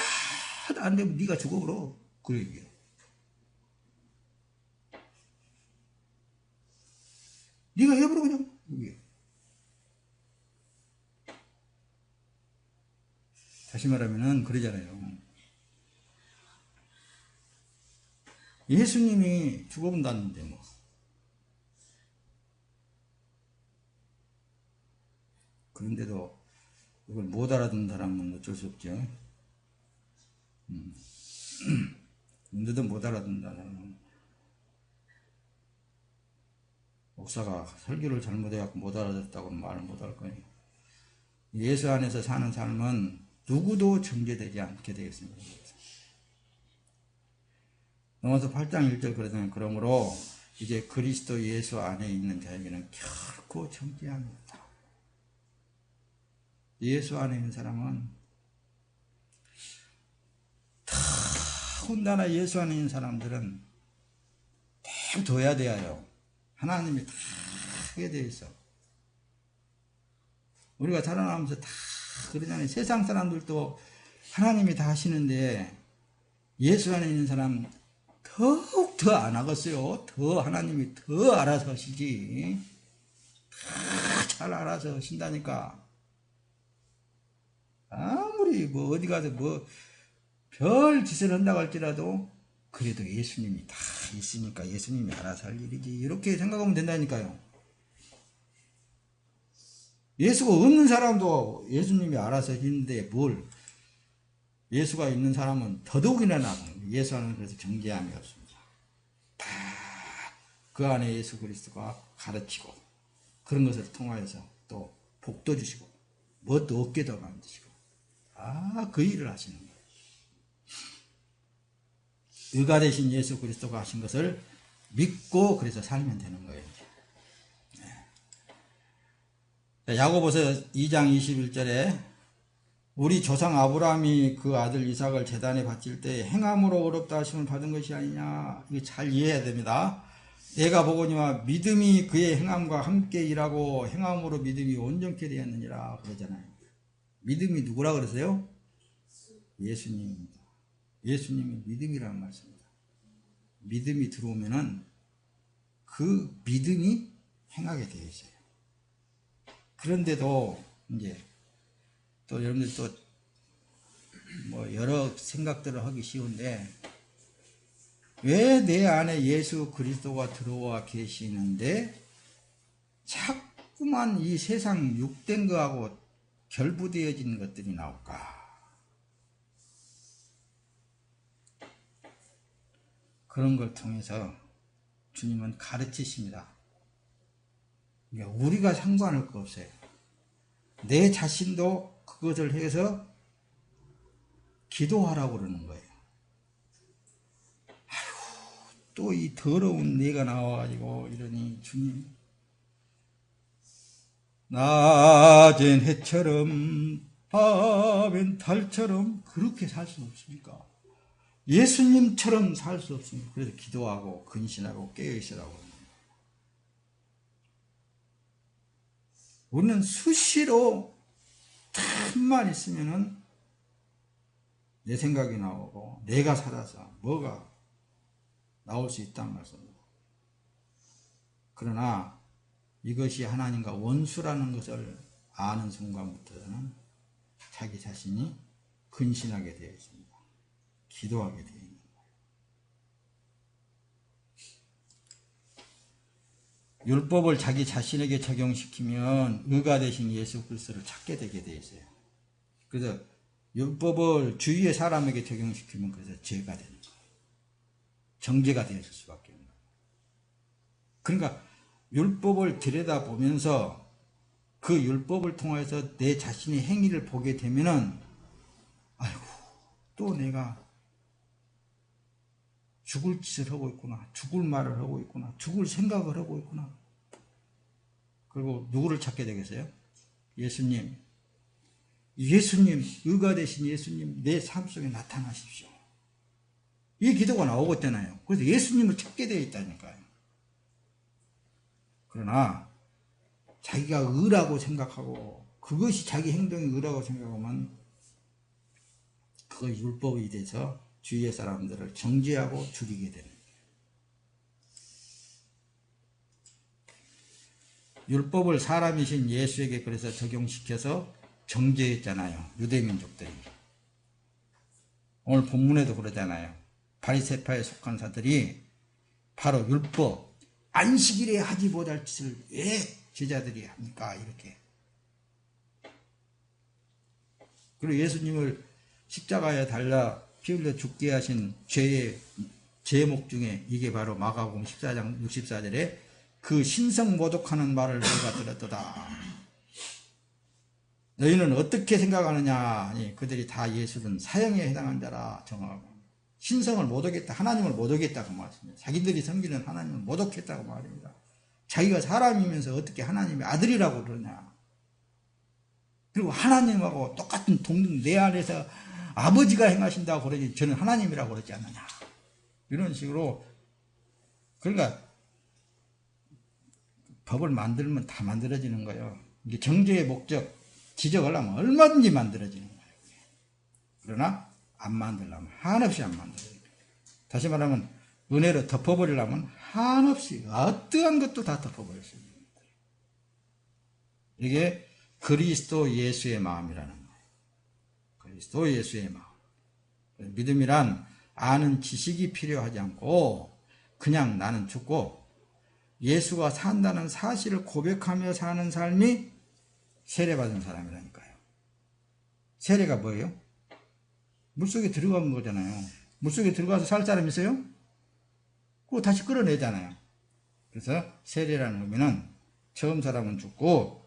안 되면 네가 죽어버려. 그 얘기예요. 네가 해버려 그냥. 다시 말하면은 그러잖아요. 예수님이 죽어본다는데 뭐. 그런데도 이걸 못 알아듣는 사람은 어쩔 수 없죠. 근데도 못 알아듣는다는 목사가 설교를 잘못해갖고 못 알아듣었다고는 말을 못 할 거예요. 예수 안에서 사는 삶은 누구도 정죄되지 않게 되겠습니다. 넘어서 8장 1절 그러잖아요. 그러므로 이제 그리스도 예수 안에 있는 자에게는 결코 정죄합니다. 예수 안에 있는 사람은 더군다나 예수 안에 있는 사람들은 다 둬야 돼요. 하나님이 다 하게 돼 있어. 우리가 살아나면서 다 그러잖아요. 세상 사람들도 하나님이 다 하시는데 예수 안에 있는 사람 더욱 더 안 하겠어요. 더 하나님이 더 알아서 하시지. 다 잘 알아서 하신다니까. 아무리 뭐 어디 가서 뭐 별 짓을 한다고 할지라도 그래도 예수님이 다 있으니까 예수님이 알아서 할 일이지. 이렇게 생각하면 된다니까요. 예수가 없는 사람도 예수님이 알아서 했는데 뭘 예수가 있는 사람은 더더욱이나 나아갑니다. 예수 안에는 그래서 정죄함이 없습니다. 다 그 안에 예수 그리스도가 가르치고 그런 것을 통하여서 또 복도 주시고 뭣도 얻게도 만드시고 그 일을 하시는 거예요. 의가 되신 예수 그리스도가 하신 것을 믿고 그래서 살면 되는 거예요. 야고보서 2장 21절에 우리 조상 아브라함이 그 아들 이삭을 제단에 바칠 때 행함으로 어렵다 하심을 받은 것이 아니냐. 이게 잘 이해해야 됩니다. 내가 보거니와 믿음이 그의 행함과 함께 일하고 행함으로 믿음이 온전케 되었느니라 그러잖아요. 믿음이 누구라 그러세요? 예수님입니다. 예수님이 믿음이라는 말씀입니다. 믿음이 들어오면은 그 믿음이 행하게 되어 있어요. 그런데도 이제 또 여러분들 또 뭐 여러 생각들을 하기 쉬운데 왜 내 안에 예수 그리스도가 들어와 계시는데 자꾸만 이 세상 육된 거하고 결부되어진 것들이 나올까? 그런 걸 통해서 주님은 가르치십니다. 그러니까 우리가 상관할 거 없어요. 내 자신도 그것을 해서 기도하라고 그러는 거예요. 아이고, 또 이 더러운 내가 나와가지고 이러니 주님, 낮엔 해처럼 밤엔 달처럼 그렇게 살 수 없습니까? 예수님처럼 살 수 없습니까? 그래서 기도하고 근신하고 깨어있으라고. 우리는 수시로 틈만 있으면은 내 생각이 나오고 내가 살아서 뭐가 나올 수 있단 말씀입니다. 그러나 이것이 하나님과 원수라는 것을 아는 순간부터는 자기 자신이 근신하게 되어 있습니다. 기도하게 되어 있는 거예요. 율법을 자기 자신에게 적용시키면 의가 되신 예수 그리스도를 찾게 되게 되어 있어요. 그래서 율법을 주위의 사람에게 적용시키면 그래서 죄가 되는 거예요. 정죄가 되었을 수밖에 없는 거예요. 그러니까 율법을 들여다보면서 그 율법을 통해서 내 자신의 행위를 보게 되면은 아이고 또 내가 죽을 짓을 하고 있구나, 죽을 말을 하고 있구나, 죽을 생각을 하고 있구나. 그리고 누구를 찾게 되겠어요? 예수님, 의가 되신 예수님 내 삶 속에 나타나십시오. 이 기도가 나오고 있잖아요. 그래서 예수님을 찾게 되어 있다니까요. 그러나 자기가 의라고 생각하고 그것이 자기 행동이 의라고 생각하면 그 율법이 돼서 주위의 사람들을 정죄하고 죽이게 되는 거예요. 율법을 사람이신 예수에게 그래서 적용시켜서 정죄했잖아요. 유대민족들이. 오늘 본문에도 그러잖아요. 바리새파에 속한 자들이 바로 율법, 안식일에 하지 못할 짓을 왜 제자들이 합니까? 이렇게. 그리고 예수님을 십자가에 달라 피 흘려 죽게 하신 죄의 제목 중에 이게 바로 마가복음 14장 64절에 그 신성 모독하는 말을 너희가 들었도다. 너희는 어떻게 생각하느냐? 아니, 그들이 다 예수는 사형에 해당한 자라 정하고 신성을 모독했다. 하나님을 모독했다고 말씀합니다. 자기들이 섬기는 하나님을 모독했다고 말합니다. 자기가 사람이면서 어떻게 하나님의 아들이라고 그러냐. 그리고 하나님하고 똑같은 동등 내 안에서 아버지가 행하신다고 그러지 저는 하나님이라고 그러지 않느냐. 이런 식으로. 그러니까 법을 만들면 다 만들어지는 거예요. 이게 정죄의 목적 지적하려면 얼마든지 만들어지는 거예요. 그러나 안 만들려면 한없이 안 만들어요. 다시 말하면 은혜로 덮어버리려면 한없이 어떠한 것도 다 덮어버릴 수 있는 거예요. 이게 그리스도 예수의 마음이라는 거예요. 그리스도 예수의 마음. 믿음이란 아는 지식이 필요하지 않고 그냥 나는 죽고 예수가 산다는 사실을 고백하며 사는 삶이 세례받은 사람이라니까요. 세례가 뭐예요? 물속에 들어간 거잖아요. 물속에 들어가서 살 사람 있어요? 그거 다시 끌어내잖아요. 그래서 세례라는 의미는 처음 사람은 죽고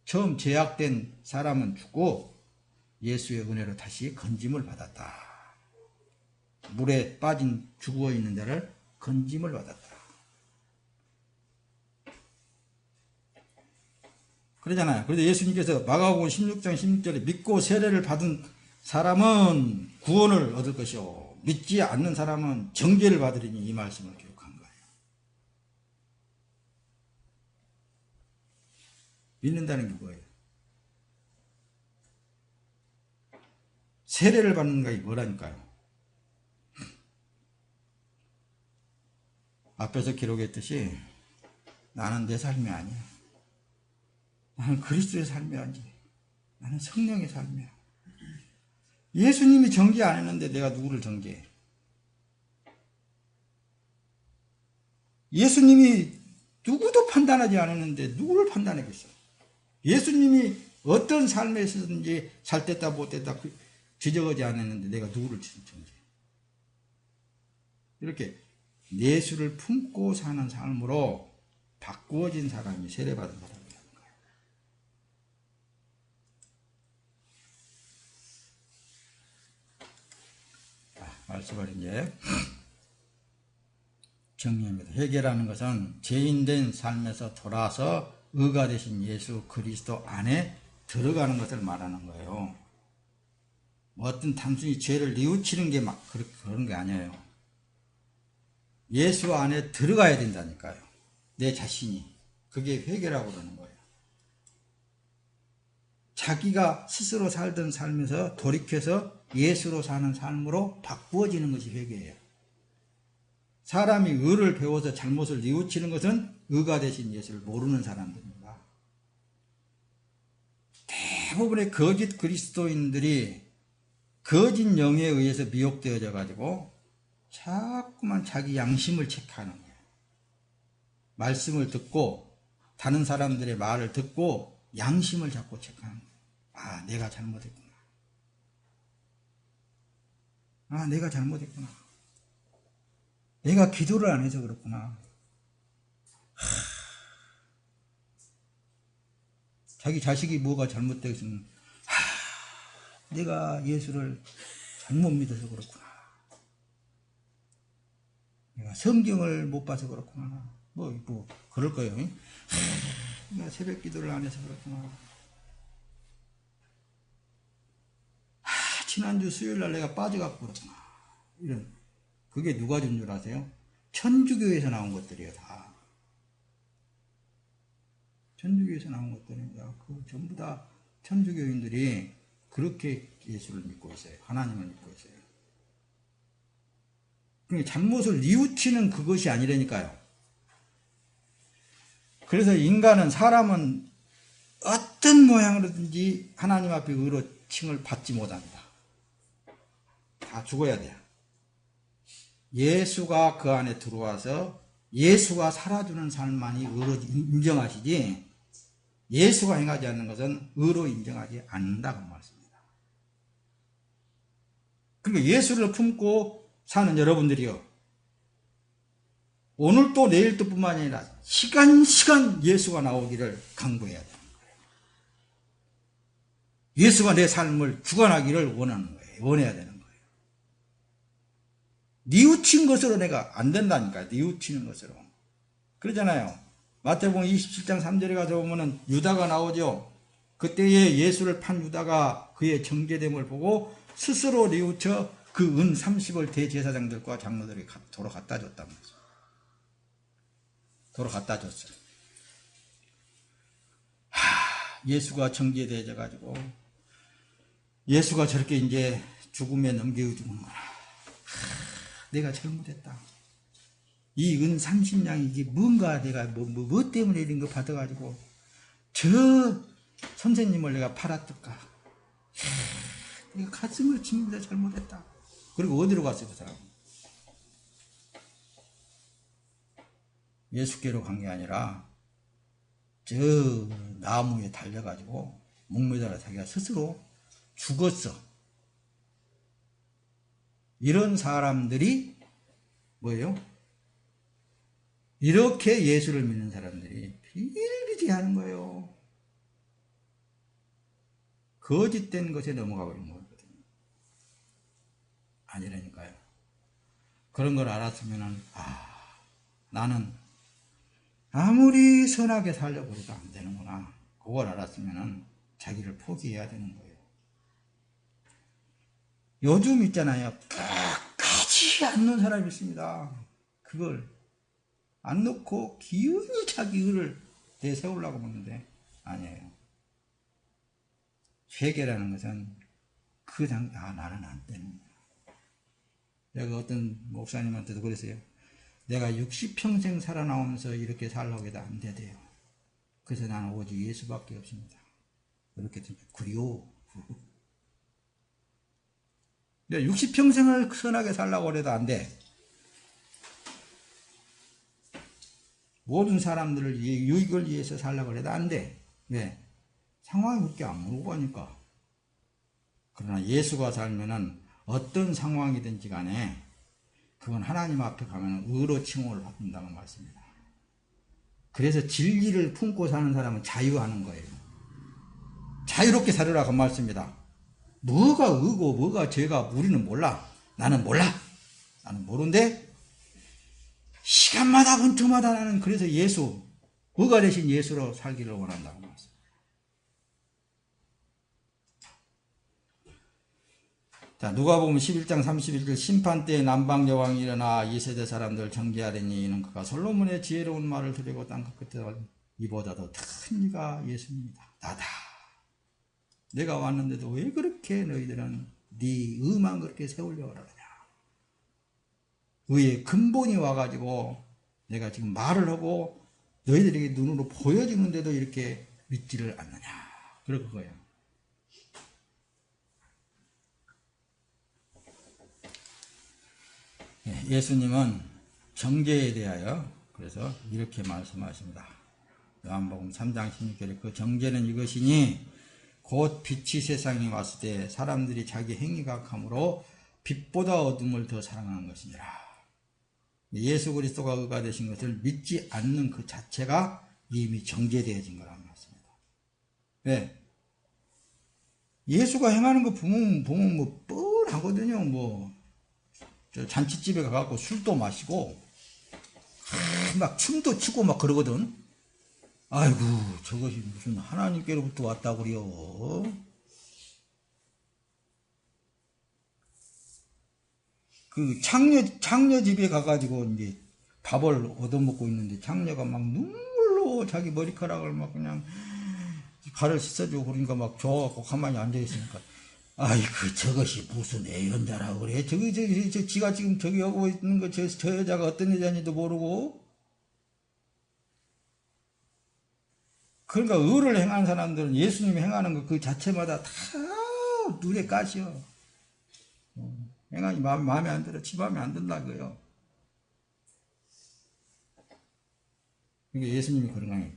처음 죄악된 사람은 죽고 예수의 은혜로 다시 건짐을 받았다. 물에 빠진 죽어있는 자를 건짐을 받았다. 그러잖아요. 그래서 예수님께서 마가복음 16장 16절에 믿고 세례를 받은 사람은 구원을 얻을 것이요 믿지 않는 사람은 정죄를 받으리니 이 말씀을 기록한 거예요. 믿는다는 게 뭐예요? 세례를 받는 게 뭐라니까요? 앞에서 기록했듯이 나는 내 삶이 아니야. 나는 그리스도의 삶이 아니지. 나는 성령의 삶이야. 예수님이 정죄 안 했는데 내가 누구를 정죄해? 예수님이 누구도 판단하지 않았는데 누구를 판단하겠어? 예수님이 어떤 삶에 있었는지 잘됐다 못됐다 지적하지 않았는데 내가 누구를 정죄해? 이렇게 예수를 품고 사는 삶으로 바꾸어진 사람이 세례받은 사람이라는 거예요. 말씀을 이제 정리합니다. 회개라는 것은 죄인된 삶에서 돌아서 의가 되신 예수 그리스도 안에 들어가는 것을 말하는 거예요. 뭐 어떤 단순히 죄를 뉘우치는 게 막 그런 게 아니에요. 예수 안에 들어가야 된다니까요. 내 자신이. 그게 회개라고 그러는 거예요. 자기가 스스로 살던 삶에서 돌이켜서 예수로 사는 삶으로 바꾸어지는 것이 회개예요. 사람이 의를 배워서 잘못을 뉘우치는 것은 의가 되신 예수를 모르는 사람들입니다. 대부분의 거짓 그리스도인들이 거짓 영에 의해서 미혹되어져 가지고 자꾸만 자기 양심을 체크하는 거예요. 말씀을 듣고 다른 사람들의 말을 듣고 양심을 자꾸 체크하는 거예요. 아, 내가 잘못했구나. 아, 내가 잘못했구나. 내가 기도를 안 해서 그렇구나. 자기 자식이 뭐가 잘못되었으면 내가 예수를 잘못 믿어서 그렇구나. 내가 성경을 못 봐서 그렇구나. 뭐 그럴 거예요. 내가 새벽 기도를 안 해서 그렇구나. 지난주 수요일날 내가 빠져갖고 그렇구나. 이런. 그게 누가 준 줄 아세요? 천주교에서 나온 것들이에요, 다. 천주교에서 나온 것들입니다. 그 전부 다 천주교인들이 그렇게 예수를 믿고 있어요. 하나님을 믿고 있어요. 그러니까 잘못을 뉘우치는 그것이 아니라니까요. 그래서 사람은 어떤 모양으로든지 하나님 앞에 의로 칭을 받지 못합니다. 다 죽어야 돼요. 예수가 그 안에 들어와서 예수가 살아주는 삶만이 의로 인정하시지, 예수가 행하지 않는 것은 의로 인정하지 않는다고 말씀입니다. 그러니까 예수를 품고 사는 여러분들이요, 오늘도 내일도 뿐만 아니라 시간 예수가 나오기를 강구해야 되는 거예요. 예수가 내 삶을 주관하기를 원하는 거예요. 원해야 되는 거예요. 뉘우친 것으로 내가 안 된다니까. 뉘우치는 것으로. 그러잖아요. 마태복음 27장 3절에 가서 보면은 유다가 나오죠. 그때에 예수를 판 유다가 그의 정죄됨을 보고 스스로 뉘우쳐 그 은 30을 대제사장들과 장로들에게 도로 갖다 줬단 말이죠. 도로 갖다 줬어요. 예수가 정죄되어 가지고 예수가 저렇게 이제 죽음에 넘겨주는구나. 내가 잘못했다. 이 은 30냥이 이게 뭔가 내가 뭐 때문에 이런 거 받아가지고 저 선생님을 내가 팔았을까. 내가 가슴을 칩니다. 잘못했다. 그리고 어디로 갔어요, 그 사람? 예수께로 간 게 아니라 저 나무에 달려가지고 목매달아 자기가 스스로 죽었어. 이런 사람들이 뭐예요? 이렇게 예수를 믿는 사람들이 비일비재하는 거예요. 거짓된 것에 넘어가 버린 거거든요. 아니라니까요. 그런 걸 알았으면은 나는 아무리 선하게 살려고 해도 안 되는구나. 그걸 알았으면은 자기를 포기해야 되는 거예요. 요즘 있잖아요. 끝까지 안 놓은 사람이 있습니다. 그걸 안 놓고 기운이 자기 의를 내세우려고 하는데 아니에요. 회개라는 것은 나는 안 되는 거야. 내가 어떤 목사님한테도 그랬어요. 내가 60평생 살아나오면서 이렇게 살려고 해도 안 되대요. 그래서 나는 오직 예수밖에 없습니다. 그렇게 그리워. 내가 60평생을 선하게 살려고 해도 안 돼. 모든 사람들을 유익을 위해서 살려고 해도 안 돼. 왜? 상황이 그렇게 안 물고 가니까. 그러나 예수가 살면은 어떤 상황이든지 간에 그건 하나님 앞에 가면 의로 칭호를 받는다는 말씀입니다. 그래서 진리를 품고 사는 사람은 자유하는 거예요. 자유롭게 살으라 그 말씀입니다. 뭐가 의고 뭐가 죄가 우리는 몰라. 나는 몰라. 나는 모르는데 시간마다 분투마다 나는 그래서 예수, 의가 되신 예수로 살기를 원한다고 말씀. 자, 누가복음 11장 31절 심판 때에 남방 여왕이 일어나 이 세대 사람들 정죄하려니 이는 그가 솔로몬의 지혜로운 말을 들이고 땅 끝에 이보다도 큰 이가 예수입니다. 나다. 내가 왔는데도 왜 그렇게 너희들은 네 의만 그렇게 세우려고 그러냐. 의의 근본이 와가지고 내가 지금 말을 하고 너희들에게 눈으로 보여지는데도 이렇게 믿지를 않느냐. 그럴 거예요. 예수님은 정죄에 대하여 그래서 이렇게 말씀하십니다. 요한복음 3장 16절에 그 정죄는 이것이니 곧 빛이 세상에 왔을 때 사람들이 자기 행위가 악함으로 빛보다 어둠을 더 사랑하는 것이니라. 예수 그리스도가 의가 되신 것을 믿지 않는 그 자체가 이미 정죄되어진 거라는 말씀입니다. 왜? 예수가 행하는 거 보면 뭐 뻔하거든요. 뭐 저 잔치집에 가갖고 술도 마시고 막 춤도 추고 막 그러거든. 아이고 저것이 무슨 하나님께로부터 왔다고 그래요. 그 창녀 집에 가가지고 이제 밥을 얻어먹고 있는데 창녀가 막 눈물로 자기 머리카락을 막 그냥 발을 씻어주고 그러니까 막 좋아갖고 가만히 앉아있으니까 아이고 저것이 무슨 애연자라고 그래. 지가 지금 저기 하고 있는 거 저 여자가 어떤 여자인지도 모르고. 그러니까 의를 행하는 사람들은 예수님이 행하는 거 그 자체마다 다 눈에 가시어. 행하니 마음에 안 들어. 지 마음에 안 든다고요. 그러니까 예수님이 그런 거예요.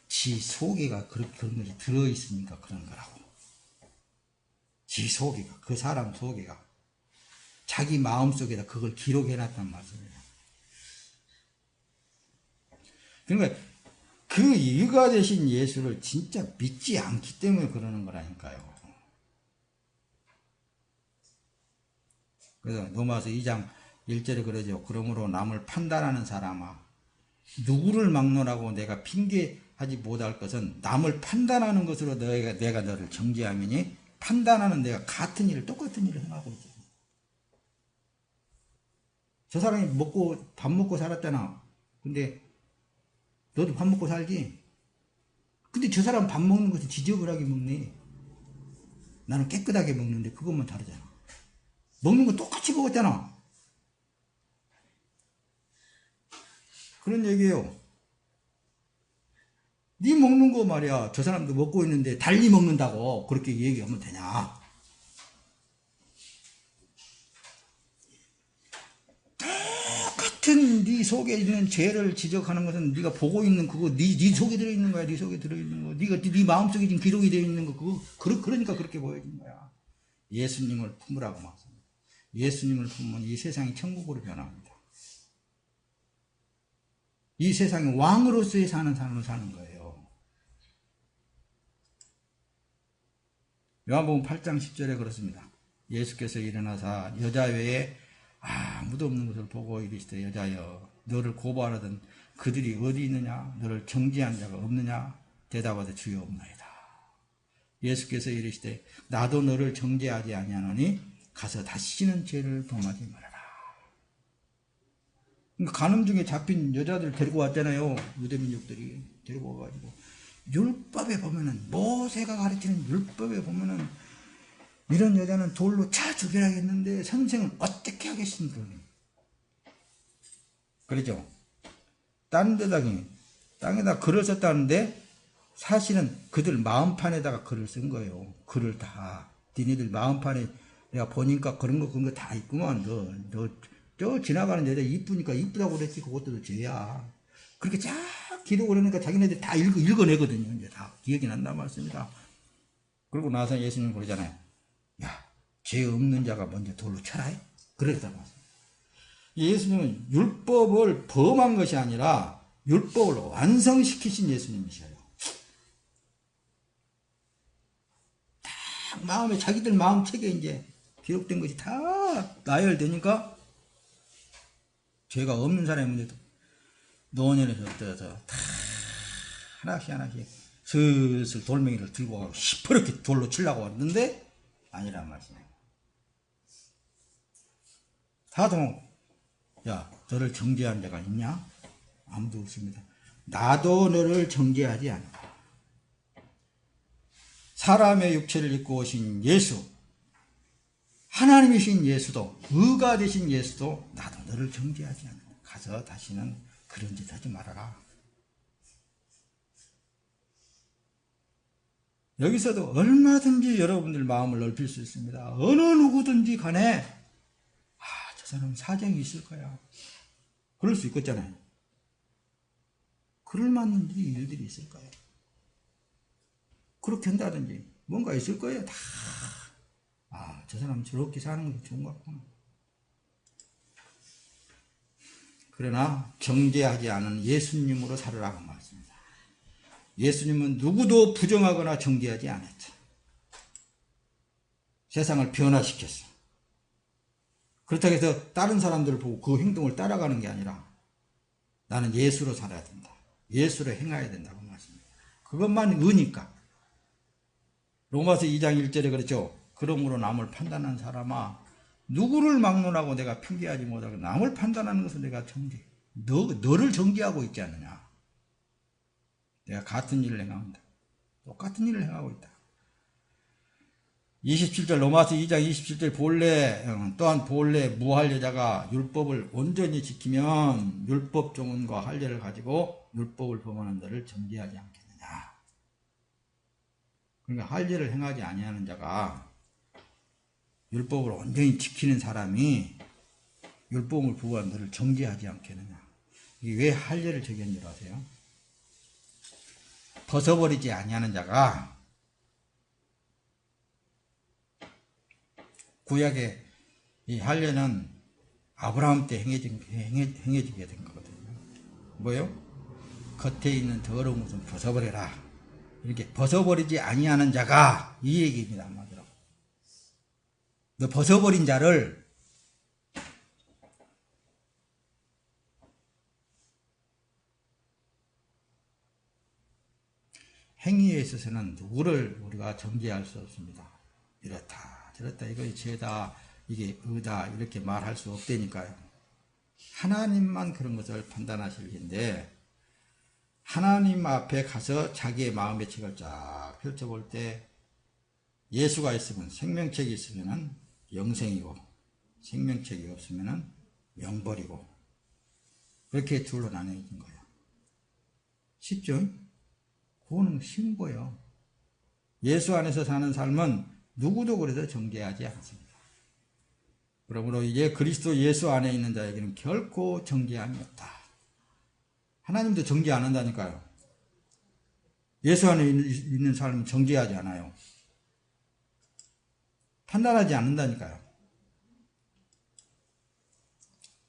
지 속에가 그런 것이 들어있으니까 그런 거라고. 지 속에가, 그 사람 속에가 자기 마음 속에다 그걸 기록해놨단 말씀이에요. 그러니까 그 의가 되신 예수를 진짜 믿지 않기 때문에 그러는 거라니까요. 그래서 로마서 2장 1절에 그러죠. 그러므로 남을 판단하는 사람아 누구를 막론하고 내가 핑계하지 못할 것은 남을 판단하는 것으로 내가 너를 정죄하미니 판단하는 내가 같은 일을 똑같은 일을 행하고 있지. 저 사람이 밥 먹고 살았잖아. 근데 너도 밥 먹고 살지? 근데 저 사람 밥 먹는 것은 지저분하게 먹네. 나는 깨끗하게 먹는데 그것만 다르잖아. 먹는 건 똑같이 먹었잖아. 그런 얘기예요. 네 먹는 거 말이야. 저 사람도 먹고 있는데 달리 먹는다고 그렇게 얘기하면 되냐? 똑같은 네 속에 있는 죄를 지적하는 것은 네가 보고 있는 그거 네 속에 들어있는 거야. 네 속에 들어있는 거. 네 마음속에 지금 기록이 되어 있는 거 그러니까 그렇게 보여진 거야. 예수님을 품으라고 말씀합니다. 예수님을 품으면 이 세상이 천국으로 변합니다. 이 세상에 왕으로서의 사는 삶을 사는 거예요. 요한복음 8장 10절에 그렇습니다. 예수께서 일어나사 여자 외에 아무도 없는 것을 보고 이르시되 여자여 너를 고발하던 그들이 어디 있느냐? 너를 정죄한 자가 없느냐? 대답하되 주여 없나이다. 예수께서 이르시되 나도 너를 정죄하지 아니하노니 가서 다시는 죄를 범하지 말아라. 그러니까 간음 중에 잡힌 여자들 데리고 왔잖아요. 유대민족들이 데리고 와가지고 율법에 보면은 모세가 가르치는 율법에 보면은 이런 여자는 돌로 차 죽여야겠는데 선생은 어떻게 하겠습니까? 그렇죠? 딴 땅에다 글을 썼다는데 사실은 그들 마음판에다가 글을 쓴 거예요. 글을 다 니네들 마음판에 내가 보니까 그런 거 다 있구만. 저 지나가는 여자 이쁘니까 이쁘다고 그랬지. 그것도 죄야. 그렇게 쫙 기록을 하니까 자기네들 다 읽어내거든요. 이제 다 기억이 난단 말씀입니다. 그러고 나서 예수님 그러잖아요. 야, 죄 없는 자가 먼저 돌로 쳐라. 그러다 말씀. 예수님은 율법을 범한 것이 아니라 율법을 완성시키신 예수님이셔요. 딱 마음에, 자기들 마음책에 이제 기록된 것이 다 나열되니까 죄가 없는 사람인데도 노년에서 떠서 다 하나씩 슬슬 돌멩이를 들고 가고 시퍼렇게 돌로 치려고 왔는데 아니란 말씀이에요. 다도 야, 너를 정죄한 자가 있냐? 아무도 없습니다. 나도 너를 정죄하지 않는다. 사람의 육체를 입고 오신 예수, 하나님이신 예수도, 의가 되신 예수도 나도 너를 정죄하지 않는다. 가서 다시는 그런 짓 하지 말아라. 여기서도 얼마든지 여러분들 마음을 넓힐 수 있습니다. 어느 누구든지 간에 저 사람 사정이 있을 거야. 그럴 수 있겠잖아요. 그럴 만한 일들이 있을 거예요. 그렇게 한다든지 뭔가 있을 거예요. 다. 저 사람 저렇게 사는 게 좋은 것 같구나. 그러나 정죄하지 않은 예수님으로 살으라고 말씀입니다. 예수님은 누구도 부정하거나 정죄하지 않았죠. 세상을 변화시켰어. 그렇다고 해서 다른 사람들을 보고 그 행동을 따라가는 게 아니라 나는 예수로 살아야 된다. 예수로 행해야 된다고 말씀합니다. 그것만 의니까. 로마서 2장 1절에 그랬죠. 그러므로 남을 판단하는 사람아, 누구를 막론하고 내가 편개하지 못하고 남을 판단하는 것은 내가 정죄. 너를 정죄하고 있지 않느냐. 내가 같은 일을 행합니다. 똑같은 일을 행하고 있다. 27절 로마서 2장 27절 또한 본래 무할 여자가 율법을 온전히 지키면 율법 종언과 할례를 가지고 율법을 범하는 자를 정죄하지 않겠느냐. 그러니까 할례를 행하지 아니하는 자가 율법을 온전히 지키는 사람이 율법을 범하는 자를 정죄하지 않겠느냐. 이게 왜 할례를 적용한 줄 아세요? 벗어버리지 아니하는 자가 구약의 이 할례는 아브라함 때 행해지게 된 거거든요. 뭐요? 겉에 있는 더러운 것은 벗어버려라. 이렇게 벗어버리지 아니하는 자가 이 얘기입니다. 한마디로. 너 벗어버린 자를 행위에 있어서는 누구를 우리가 정죄할 수 없습니다. 이렇다 저렇다 이거 죄다 이게 의다 이렇게 말할 수 없다니까요. 하나님만 그런 것을 판단하실 텐데 하나님 앞에 가서 자기의 마음의 책을 쫙 펼쳐볼 때 예수가 있으면 생명책이 있으면 영생이고 생명책이 없으면 명벌이고 그렇게 둘로 나뉘어진 거예요. 쉽죠? 그거는 쉬운 거예요. 예수 안에서 사는 삶은 누구도 그래서 정죄하지 않습니다. 그러므로 이제 그리스도 예수 안에 있는 자에게는 결코 정죄함이 없다. 하나님도 정죄 안 한다니까요. 예수 안에 있는 삶은 정죄하지 않아요. 판단하지 않는다니까요.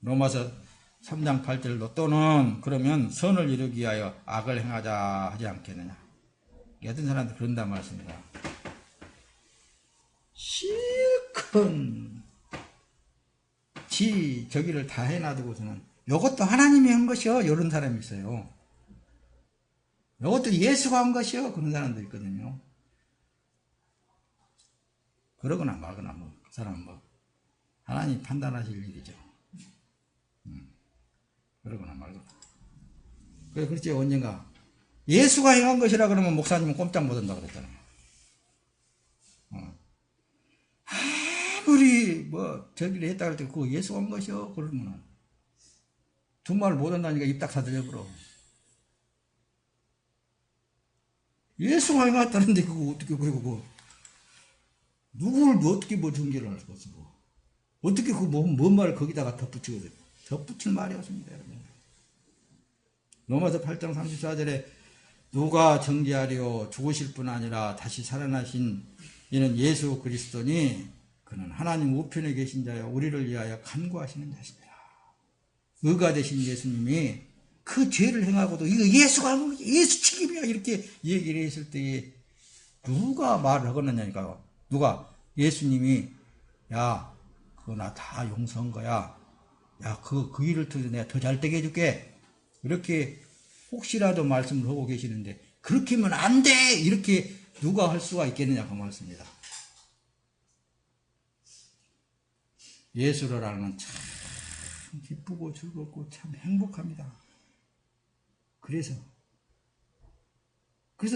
로마서 3장 8절로 또는 그러면 선을 이루기 위하여 악을 행하자 하지 않겠느냐. 어떤 사람도 그런단 말씀입니다. 실컷 저기를 다 해놔두고서는 이것도 하나님이 한 것이요 이런 사람이 있어요. 이것도 예수가 한 것이요 그런 사람도 있거든요. 그러거나 말거나 그 사람은 하나님 판단하실 일이죠. 그러거나 말거나. 그렇지 언젠가 예수가 행한 것이라 그러면 목사님은 꼼짝 못한다 그랬잖아요. 아무리 저기를 했다 그럴 때 그거 예수가 한 것이요 그러면 두 말 못한다니까 입 딱 사들려버려. 예수가 행했다는데 그거 어떻게 그리고 누구를 어떻게 정죄를 할 수가 없어. 어떻게 뭔 말을 거기다가 덧붙이거든. 덧붙일 말이 없습니다. 여러분. 로마서 8장 34절에 누가 정죄하려 죽으실 뿐 아니라 다시 살아나신 이는 예수 그리스도니 그는 하나님 우편에 계신 자여 우리를 위하여 간구하시는 자십니다. 의가 되신 예수님이 그 죄를 행하고도 이거 예수가 예수 책임이야 이렇게 얘기를 했을 때에 누가 말을 하겠느냐니까요. 누가 예수님이 야 그거 나 다 용서한 거야. 야 그 일을 통해서 내가 더 잘되게 해줄게. 이렇게 혹시라도 말씀을 하고 계시는데 그렇게 하면 안 돼! 이렇게 누가 할 수가 있겠느냐 그 말씀입니다. 예수를 알면 참 기쁘고 즐겁고 참 행복합니다. 그래서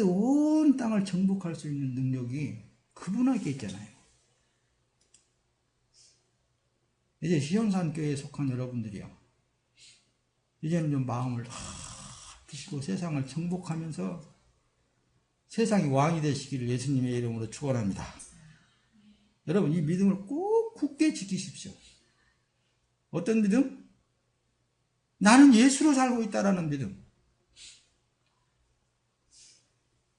온 땅을 정복할 수 있는 능력이 그분에게 있잖아요. 이제 시온산교회에 속한 여러분들이요. 이제는 좀 마음을 드시고 세상을 정복하면서 세상이 왕이 되시기를 예수님의 이름으로 축원합니다. 여러분 이 믿음을 꼭 굳게 지키십시오. 어떤 믿음? 나는 예수로 살고 있다라는 믿음.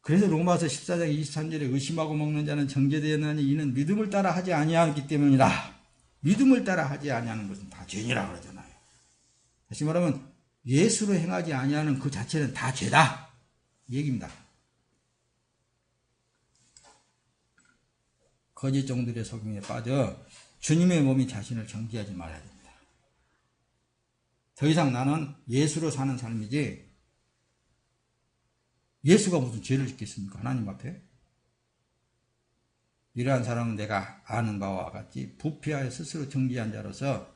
그래서 로마서 14장 23절에 의심하고 먹는 자는 정죄되었나니 이는 믿음을 따라 하지 아니하기 때문이다. 믿음을 따라 하지 아니하는 것은 다 죄니라 그러잖아요. 다시 말하면 예수로 행하지 아니하는 그 자체는 다 죄다 이 얘기입니다. 거짓 종들의 속임에 빠져 주님의 몸이 자신을 정죄하지 말아야 됩니다. 더 이상 나는 예수로 사는 삶이지 예수가 무슨 죄를 짓겠습니까? 하나님 앞에. 이러한 사람은 내가 아는 바와 같이 부패하여 스스로 정죄한 자로서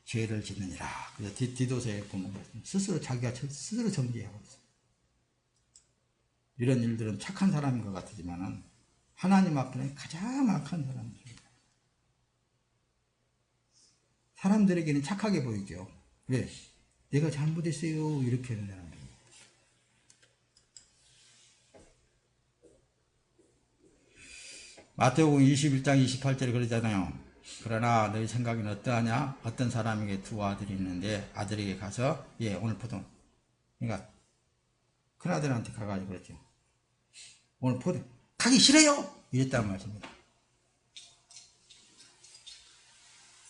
죄를 짓느니라. 그래서 디도서에 보면 스스로 자기가 스스로 정죄하고 있어요. 이런 일들은 착한 사람인 것 같지만은 하나님 앞에는 가장 악한 사람입니다. 사람들에게는 착하게 보이죠. 왜? 내가 잘못했어요. 이렇게 하는 사람들. 마태복음 21장 28절에 그러잖아요. 그러나 너희 생각에는 어떠하냐? 어떤 사람에게 두 아들이 있는데 아들에게 가서 오늘 포도 그러니까 큰아들한테 가가지고 그랬죠. 오늘 포도 가기 싫어요! 이랬단 말입니다.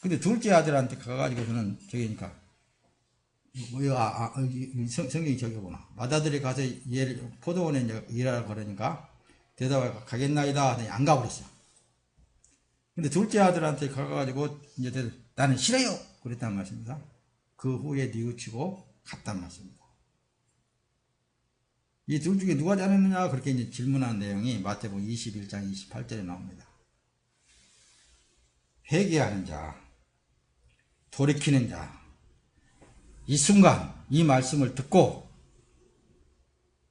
근데 둘째 아들한테 가가지고서는 저기니까 성경이 저기구나. 맏아들이 가서 얘를 포도원에 일하라 그러니까 대답하고 가겠나이다 하더니 안 가버렸어요. 근데 둘째 아들한테 가가지고 이제 나는 싫어요! 그랬단 말씀입니다. 그 후에 뉘우치고 갔단 말씀입니다. 이 둘 중에 누가 잘했느냐 그렇게 이제 질문한 내용이 마태복음 21장 28절에 나옵니다. 회개하는 자, 돌이키는 자, 이 순간 이 말씀을 듣고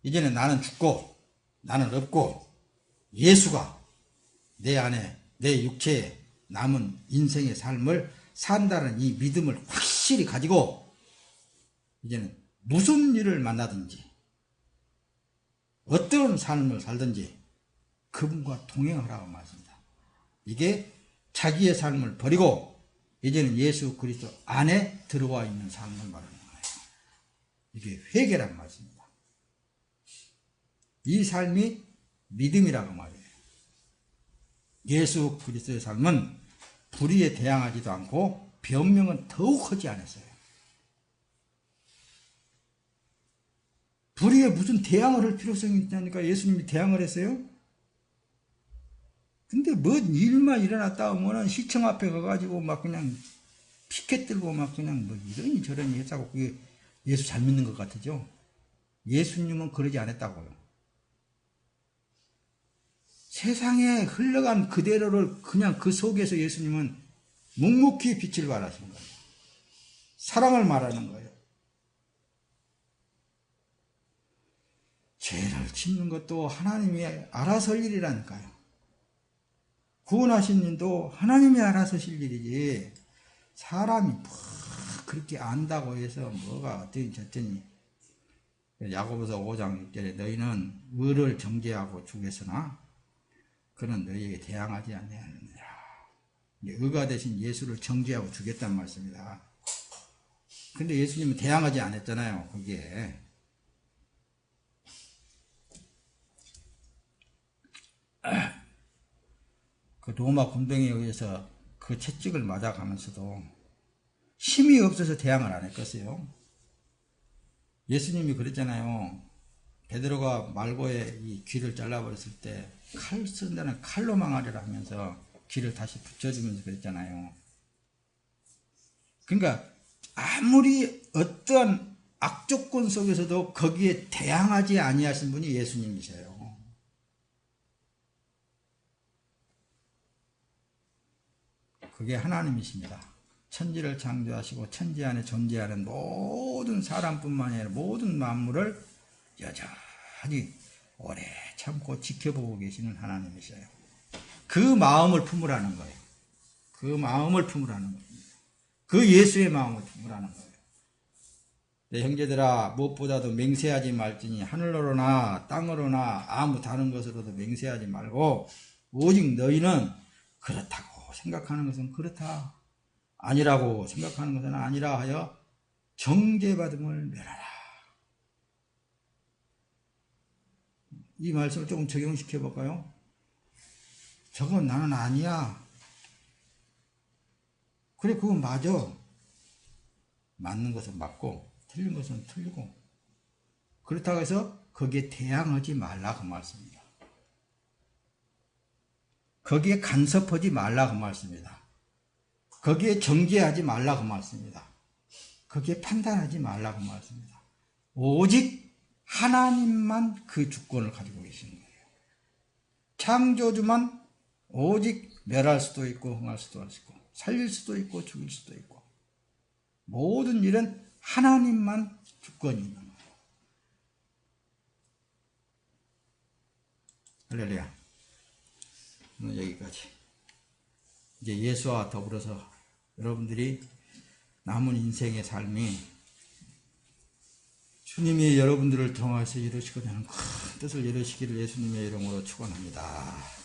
이제는 나는 죽고 나는 없고 예수가 내 안에 내 육체에 남은 인생의 삶을 산다는 이 믿음을 확실히 가지고 이제는 무슨 일을 만나든지 어떤 삶을 살든지 그분과 동행하라고 말씀합니다. 이게 자기의 삶을 버리고 이제는 예수 그리스도 안에 들어와 있는 삶을 말하는 거예요. 이게 회개란 말씀입니다. 이 삶이 믿음이라고 말해요. 예수 그리스도의 삶은 불의에 대항하지도 않고 변명은 더욱 하지 않았어요. 불의에 무슨 대항을 할 필요성이 있다니까 예수님이 대항을 했어요? 근데 뭔 일만 일어났다 하면은 시청 앞에 가가지고 막 그냥 피켓 들고 막 그냥 뭐 이러니 저러니 했다고 그게 예수 잘 믿는 것 같으죠? 예수님은 그러지 않았다고요. 세상에 흘러간 그대로를 그냥 그 속에서 예수님은 묵묵히 빛을 발하신 거예요. 사랑을 말하는 거예요. 죄를 짓는 것도 하나님이 알아서 할 일이라니까요. 구원하신 일도 하나님이 알아서 하실 일이지 사람이 뭐 그렇게 안다고 해서 뭐가 어떠니 저떠니. 야고보서 5장 6절에 너희는 의를 정죄하고 죽였으나 그는 너희에게 대항하지 아니하느니라. 의가 대신 예수를 정죄하고 죽였단 말씀입니다. 근데 예수님은 대항하지 않았잖아요. 거기에. 그 로마 군병에 의해서 그 채찍을 맞아가면서도 힘이 없어서 대항을 안 했겠어요. 예수님이 그랬잖아요. 베드로가 말고의 이 귀를 잘라버렸을 때 칼 쓴 데는 칼로 망하리라 하면서 귀를 다시 붙여주면서 그랬잖아요. 그러니까 아무리 어떠한 악조건 속에서도 거기에 대항하지 아니하신 분이 예수님이세요. 그게 하나님이십니다. 천지를 창조하시고 천지 안에 존재하는 모든 사람뿐만 아니라 모든 만물을 여전히 오래 참고 지켜보고 계시는 하나님이셔요. 그 마음을 품으라는 거예요. 그 마음을 품으라는 거예요. 그 예수의 마음을 품으라는 거예요. 내 형제들아, 무엇보다도 맹세하지 말지니 하늘로나 땅으로나 아무 다른 것으로도 맹세하지 말고 오직 너희는 그렇다고 생각하는 것은 그렇다, 아니라고 생각하는 것은 아니라 하여 정죄받음을 멸하라. 이 말씀을 조금 적용시켜 볼까요? 저건 나는 아니야. 그래, 그건 맞아. 맞는 것은 맞고 틀린 것은 틀리고, 그렇다고 해서 거기에 대항하지 말라 그 말씀입니다. 거기에 간섭하지 말라 그 말씀입니다. 거기에 정죄하지 말라 그 말씀입니다. 거기에 판단하지 말라 그 말씀입니다. 오직 하나님만 그 주권을 가지고 계시는 거예요. 창조주만 오직 멸할 수도 있고 흥할 수도 있고 살릴 수도 있고 죽일 수도 있고, 모든 일은 하나님만 주권이 있는 거예요. 할렐루야. 오늘 여기까지. 이제 예수와 더불어서 여러분들이 남은 인생의 삶이 주님이 여러분들을 통해서 이루시고자 하는 큰 뜻을 이루시기를 예수님의 이름으로 축원합니다.